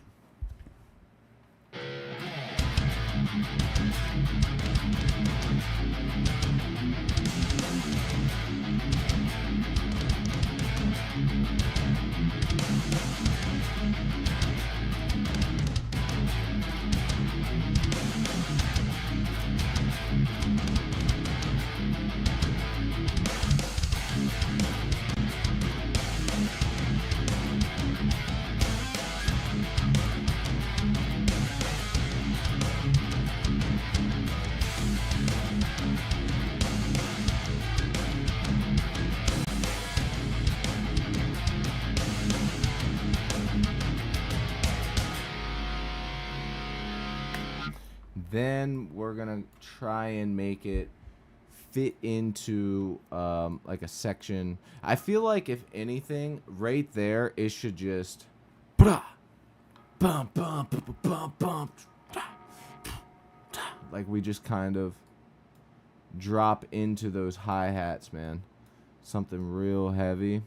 Then we're gonna try and make it fit into like a section. I feel like if anything, right there, it should just bum bum bum bum bum, like we just kind of drop into those hi-hats, man. Something real heavy.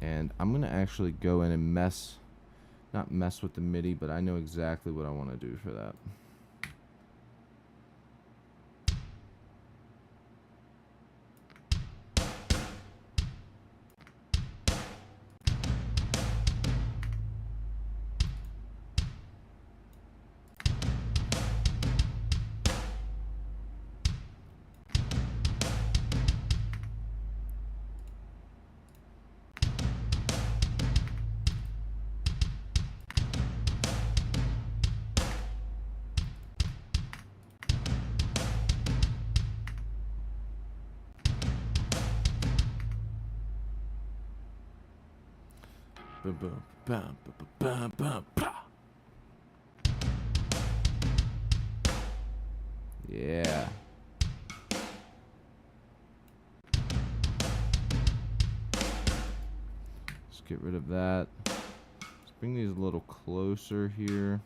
And I'm going to actually go in and not mess with the MIDI, but I know exactly what I want to do for that. Boom, boom, bum, bum, bum, bum. Yeah. Let's get rid of that. Let's bring these a little closer here.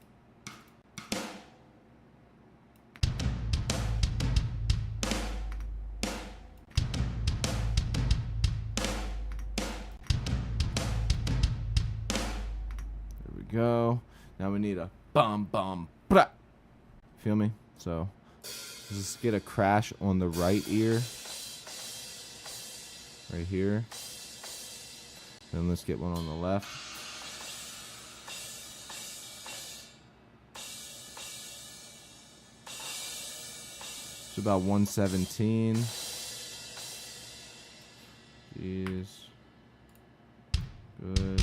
Go. Now we need a bum bum blah. Feel me? So let's just get a crash on the right ear. Right here. Then let's get one on the left. It's about 117. Jeez. Good.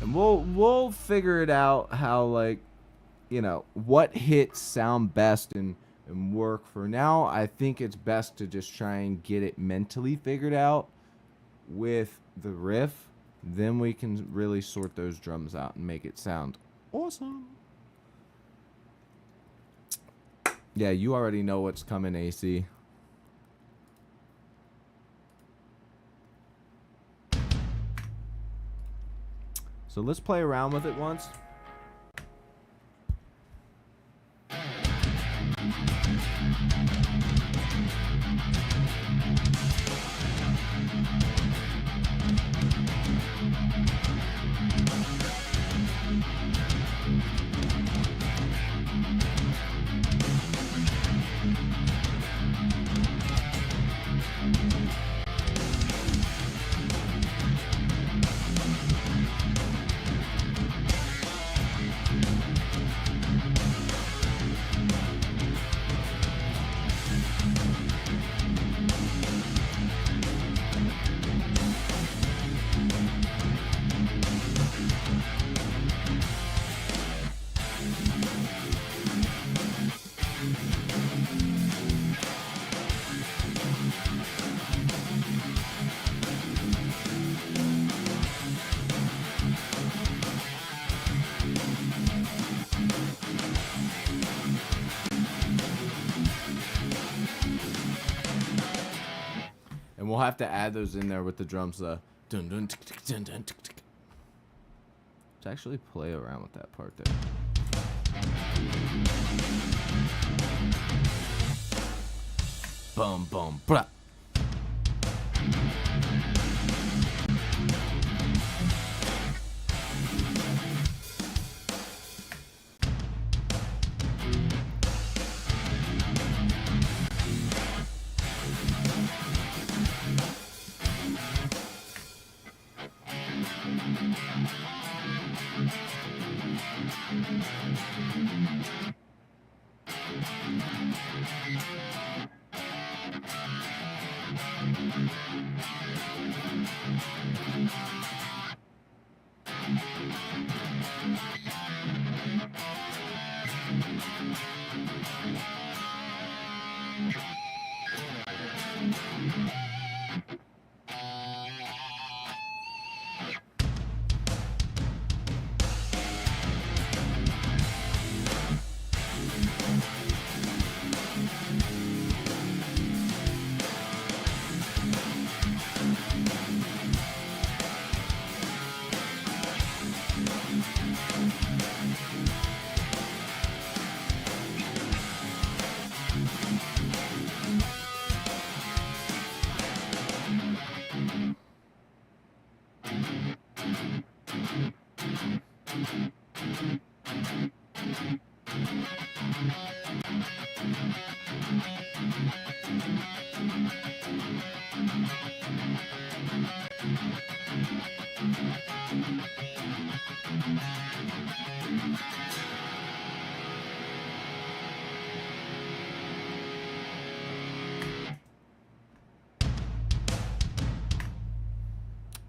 And we'll figure it out how, like, you know, what hits sound best and work. For now, I think it's best to just try and get it mentally figured out with the riff, then we can really sort those drums out and make it sound awesome. Yeah, you already know what's coming, AC. So let's play around with it once. And we'll have to add those in there with the drums. Dun dun tick tick dun dun tick tick. Let's actually play around with that part there. Bum bum blah.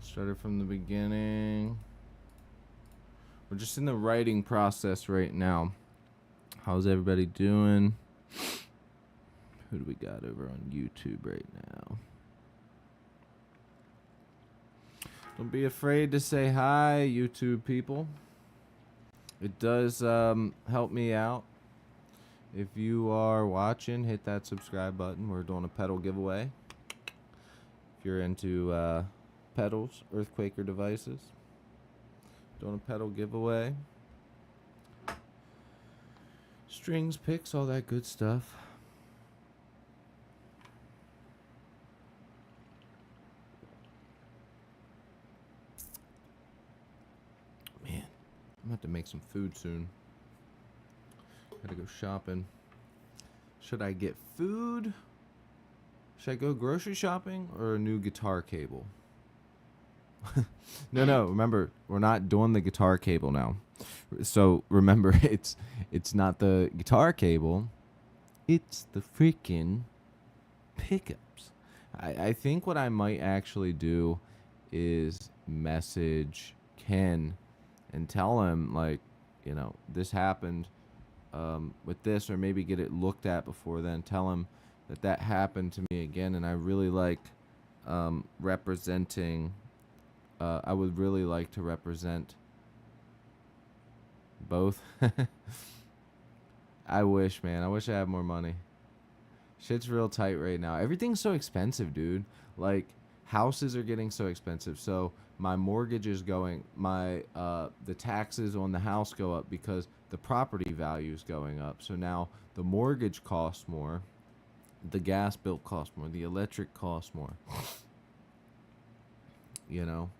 Started from the beginning. We're just in the writing process right now. How's everybody doing? Who do we got over on YouTube right now? Don't be afraid to say hi, YouTube people. It does help me out. If you are watching, hit that subscribe button. We're doing a pedal giveaway. If you're into pedals, earthquaker devices, doing a pedal giveaway. Strings, picks, all that good stuff. Man, I'm gonna have to make some food soon. Gotta go shopping. Should I get food? Should I go grocery shopping or a new guitar cable? No, remember, we're not doing the guitar cable now. So remember, it's not the guitar cable, it's the freaking pickups. I think what I might actually do is message Ken and tell him, like, you know, this happened with this, or maybe get it looked at before then. Tell him that happened to me again, and I really like representing. I would really like to represent both. I wish, man. I wish I had more money. Shit's real tight right now. Everything's so expensive, dude. Like, houses are getting so expensive. So my mortgage is going. The taxes on the house go up because the property value is going up. So now the mortgage costs more. The gas bill costs more. The electric costs more. You know,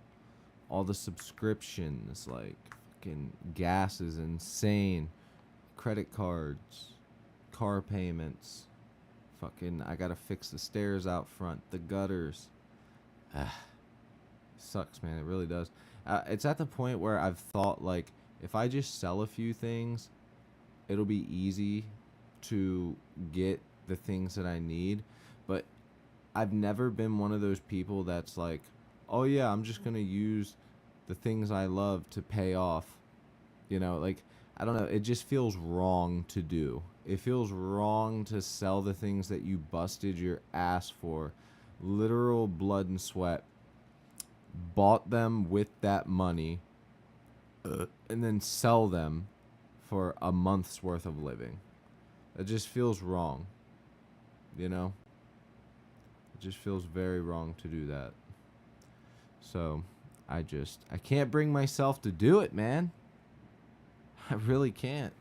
all the subscriptions, like fucking gas is insane. Credit cards, car payments. Fucking, I gotta fix the stairs out front, the gutters. Sucks, man. It really does. It's at the point where I've thought, like, if I just sell a few things, it'll be easy to get the things that I need. But I've never been one of those people that's like, oh yeah, I'm just gonna use the things I love to pay off. You know, like, I don't know. It just feels wrong to do. It feels wrong to sell the things that you busted your ass for. Literal blood and sweat. Bought them with that money. And then sell them for a month's worth of living. It just feels wrong. You know? It just feels very wrong to do that. So, I can't bring myself to do it, man. I really can't.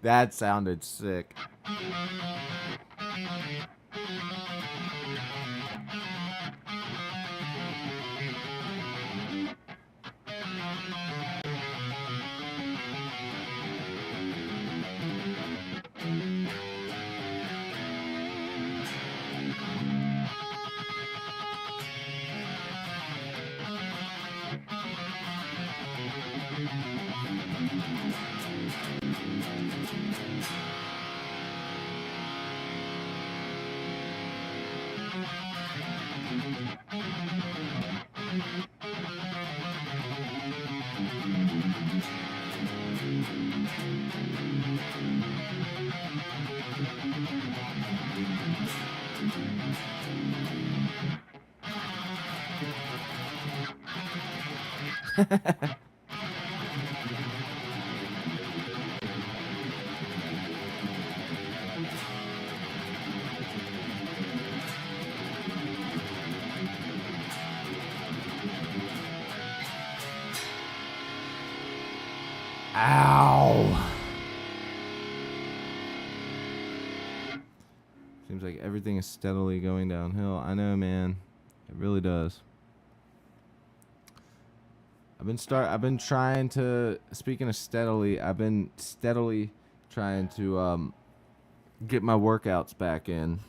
That sounded sick. Ow. Seems like everything is steadily going downhill. I know, man. It really does. I've been trying to, speaking of steadily, I've been steadily trying to get my workouts back in.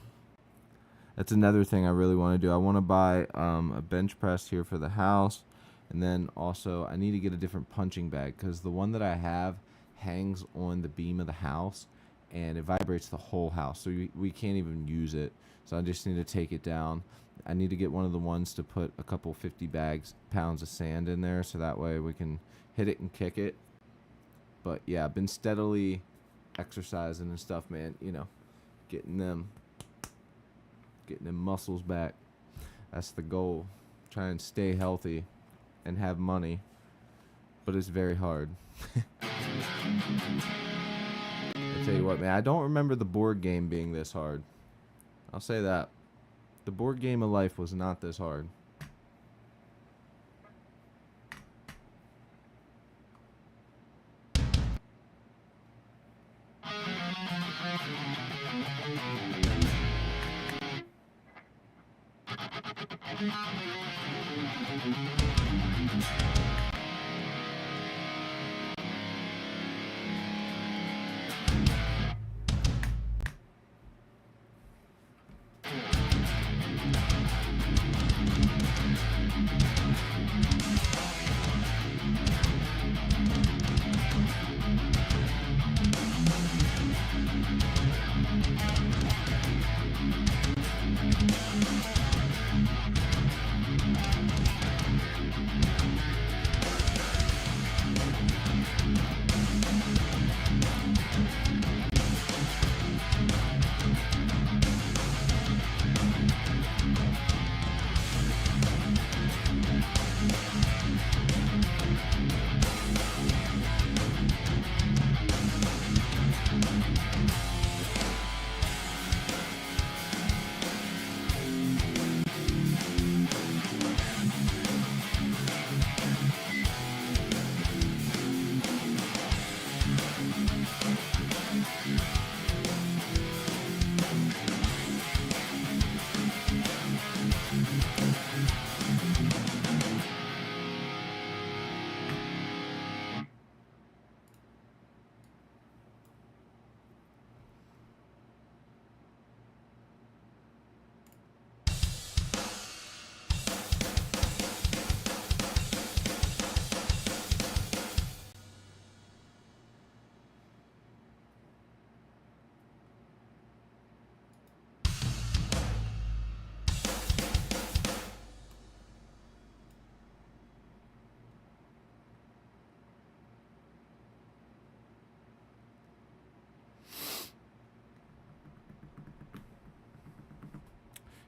That's another thing I really want to do. I want to buy a bench press here for the house. And then also, I need to get a different punching bag because the one that I have hangs on the beam of the house and it vibrates the whole house. So we can't even use it. So I just need to take it down. I need to get one of the ones to put a couple 50 pounds of sand in there so that way we can hit it and kick it. But yeah, I've been steadily exercising and stuff, man. You know, getting them muscles back. That's the goal. Try and stay healthy and have money, but it's very hard. I tell you what, man, I don't remember the board game being this hard. I'll say that. The board game of life was not this hard.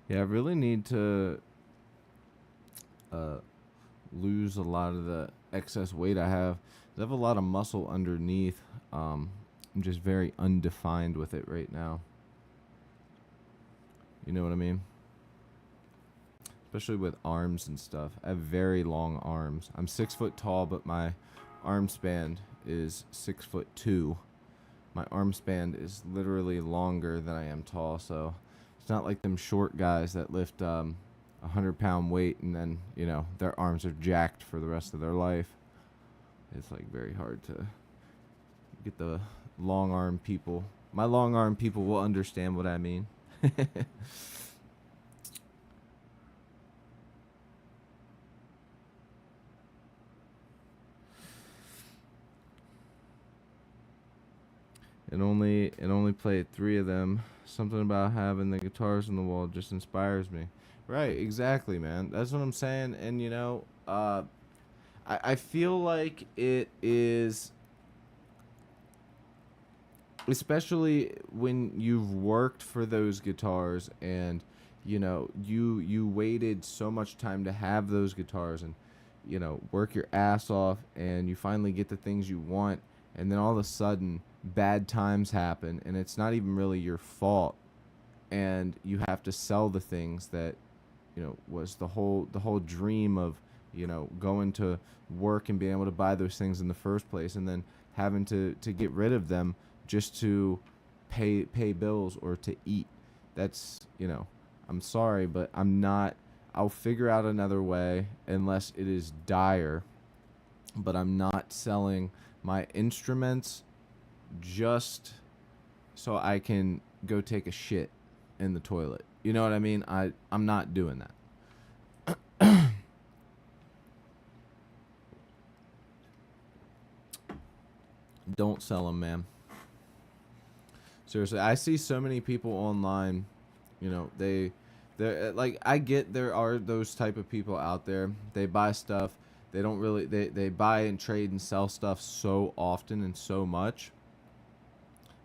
Yeah, I really need to lose a lot of the excess weight I have. I have a lot of muscle underneath. I'm just very undefined with it right now. You know what I mean? Especially with arms and stuff. I have very long arms. I'm 6 foot tall, but my arm span is 6'2". My arm span is literally longer than I am tall, so it's not like them short guys that lift 100-pound weight and then, you know, their arms are jacked for the rest of their life. It's like very hard to get the long arm people. My long arm people will understand what I mean. It only played 3 of them. Something about having the guitars on the wall just inspires me. Right, exactly, man. That's what I'm saying. And you know, I feel like it is, especially when you've worked for those guitars and you know you waited so much time to have those guitars and you know work your ass off and you finally get the things you want, and then all of a sudden bad times happen and it's not even really your fault, and you have to sell the things that you know was the whole dream of you know going to work and being able to buy those things in the first place, and then having to get rid of them just to pay bills or to eat. That's, you know, I'm sorry, but I'm not. I'll figure out another way unless it is dire, but I'm not selling my instruments just so I can go take a shit in the toilet. You know what I mean? I'm not doing that. Don't sell them, man. Seriously, I see so many people online, you know, they're like, I get there are those type of people out there. They buy stuff. They don't really, they buy and trade and sell stuff so often and so much.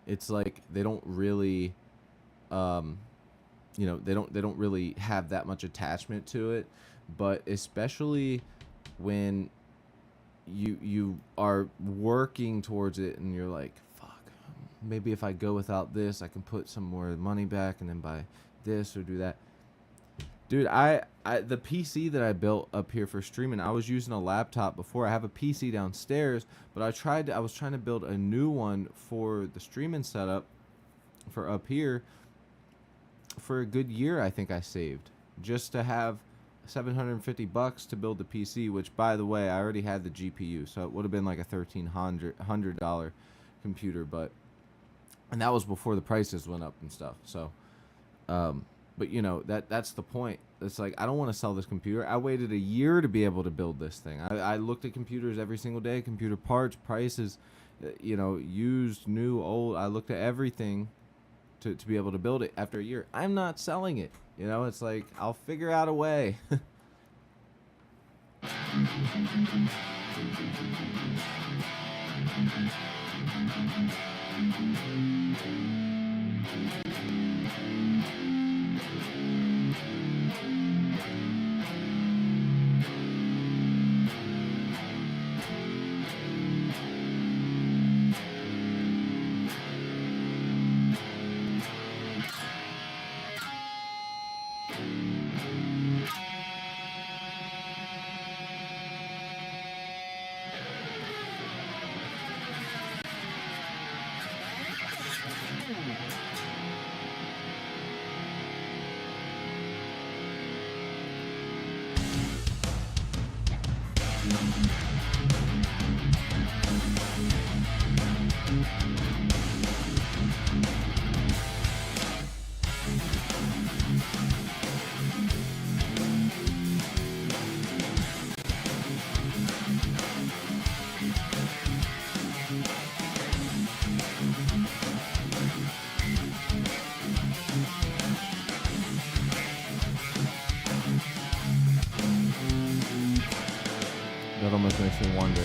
It's like they don't really, um, you know, they don't really have that much attachment to it. But especially when you are working towards it and you're like, fuck, maybe if I go without this I can put some more money back and then buy this or do that. Dude, I the PC that I built up here for streaming, I was using a laptop before. I have a PC downstairs, but I was trying to build a new one for the streaming setup for up here. For a good year I think I saved just to have $750 to build the PC, which, by the way, I already had the GPU, so it would have been like a $1,300 computer, and that was before the prices went up and stuff. So, but you know, that's the point. It's like, I don't want to sell this computer. I waited a year to be able to build this thing. I looked at computers every single day, computer parts, prices, you know, used, new, old. I looked at everything to be able to build it. After a year, I'm not selling it. You know, it's like, I'll figure out a way. That almost makes me wonder.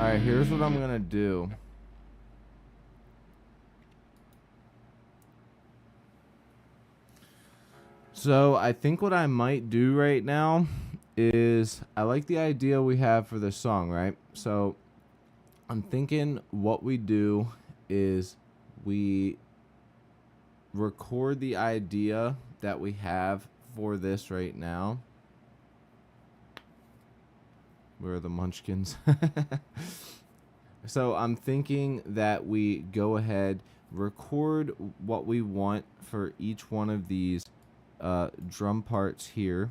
Alright, here's what I'm gonna do. So I think what I might do right now is I like the idea we have for this song, right? So I'm thinking what we do is we record the idea that we have for this right now. Where are the munchkins? So I'm thinking that we go ahead, record what we want for each one of these drum parts here.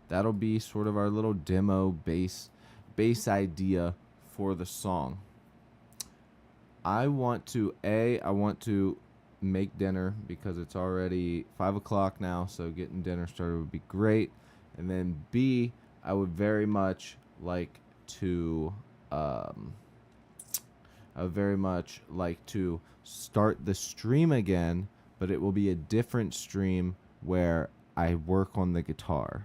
That'll be sort of our little demo bass idea for the song. I want to make dinner because it's already 5 o'clock now, so getting dinner started would be great. And then B, I would very much like to start the stream again, but it will be a different stream where I work on the guitar.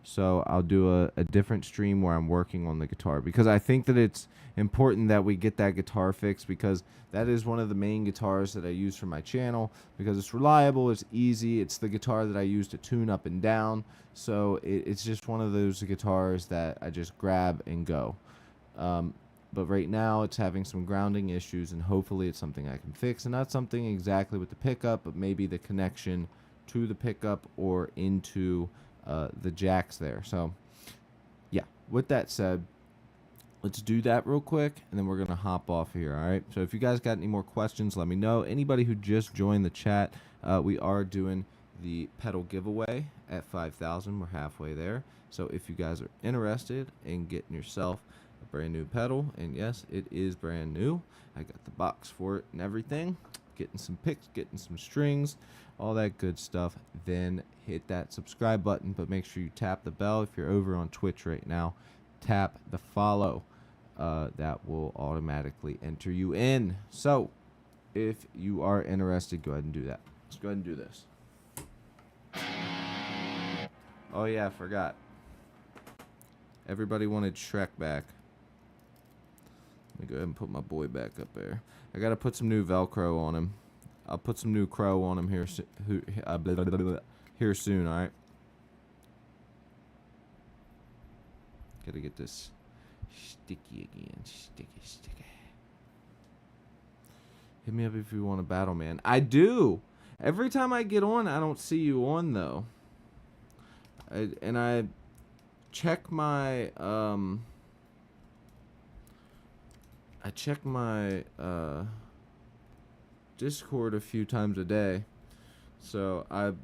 So I'll do a different stream where I'm working on the guitar because I think that it's important that we get that guitar fixed because that is one of the main guitars that I use for my channel because it's reliable, it's easy, it's the guitar that I use to tune up and down. So it's just one of those guitars that I just grab and go. But right now it's having some grounding issues and hopefully it's something I can fix and not something exactly with the pickup, but maybe the connection to the pickup or into the jacks there. So yeah, with that said, let's do that real quick and then we're gonna hop off here. All right, so if you guys got any more questions, let me know. Anybody who just joined the chat, we are doing the pedal giveaway at 5,000. We're halfway there, so if you guys are interested in getting yourself a brand new pedal, and yes, it is brand new, I got the box for it and everything, getting some picks, getting some strings, all that good stuff, then hit that subscribe button, but make sure you tap the bell. If you're over on Twitch right now, tap the follow. That will automatically enter you in. So if you are interested, go ahead and do that. Let's go ahead and do this. Oh yeah, I forgot. Everybody wanted Shrek back. Let me go ahead and put my boy back up there. I gotta put some new Velcro on him. I'll put some new crow on him here soon, alright? Gotta get this sticky again. Sticky. Hit me up if you want a battle, man. I do! Every time I get on, I don't see you on, though. I check my, Discord a few times a day, so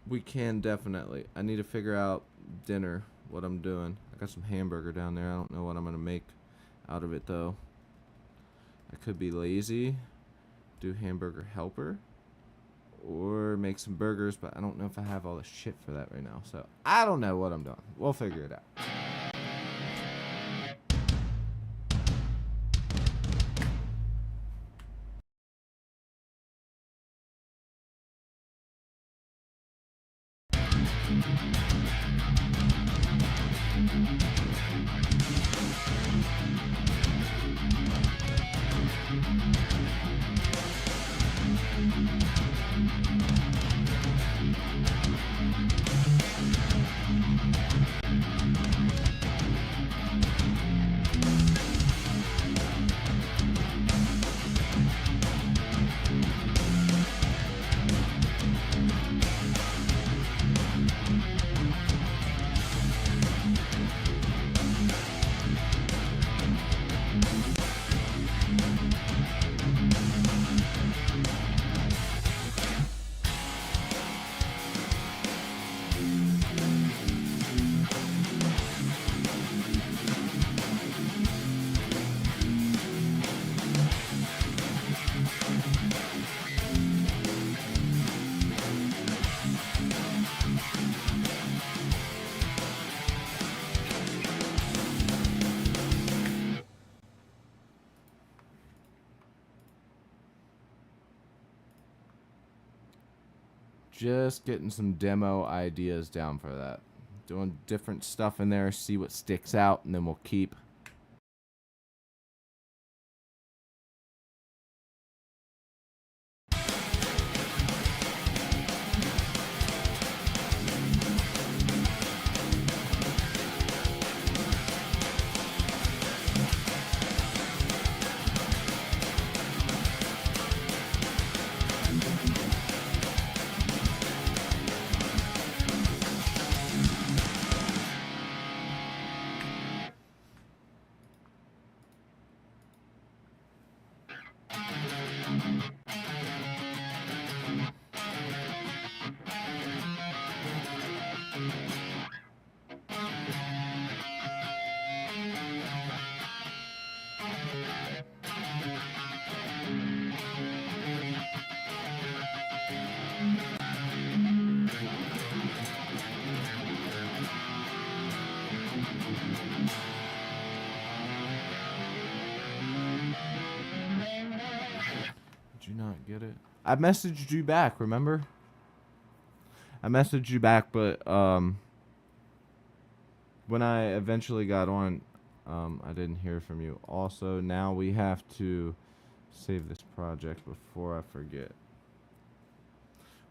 we can definitely. I need to figure out dinner, what I'm doing. I got some hamburger down there. I don't know what I'm gonna make out of it though. I could be lazy, do hamburger helper, or make some burgers, but I don't know if I have all the shit for that right now. So I don't know what I'm doing. We'll figure it out. Just getting some demo ideas down for that. Doing different stuff in there, see what sticks out, and then we'll keep you not get it? I messaged you back, remember? I messaged you back, but when I eventually got on, I didn't hear from you. Also, now we have to save this project before I forget.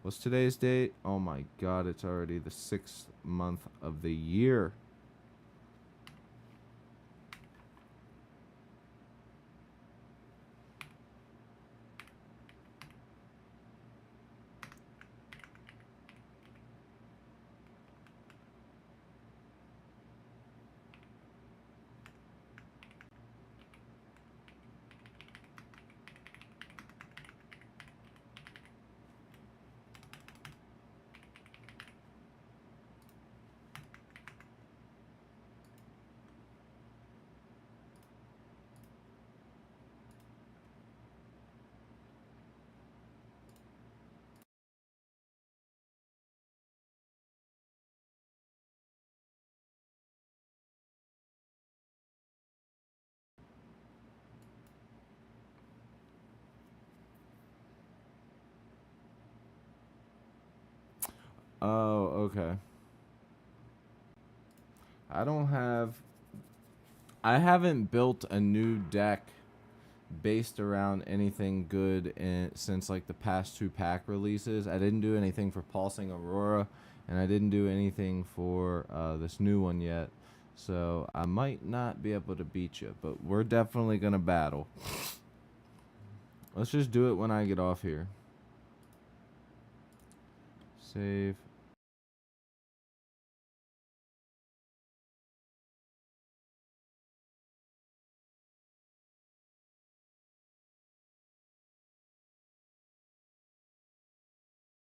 What's today's date? Oh my god, it's already the 6th month of the year. Oh, okay. I haven't built a new deck based around anything good since like the past 2 pack releases. I didn't do anything for Pulsing Aurora, and I didn't do anything for this new one yet. So I might not be able to beat you, but we're definitely gonna battle. Let's just do it when I get off here. Save.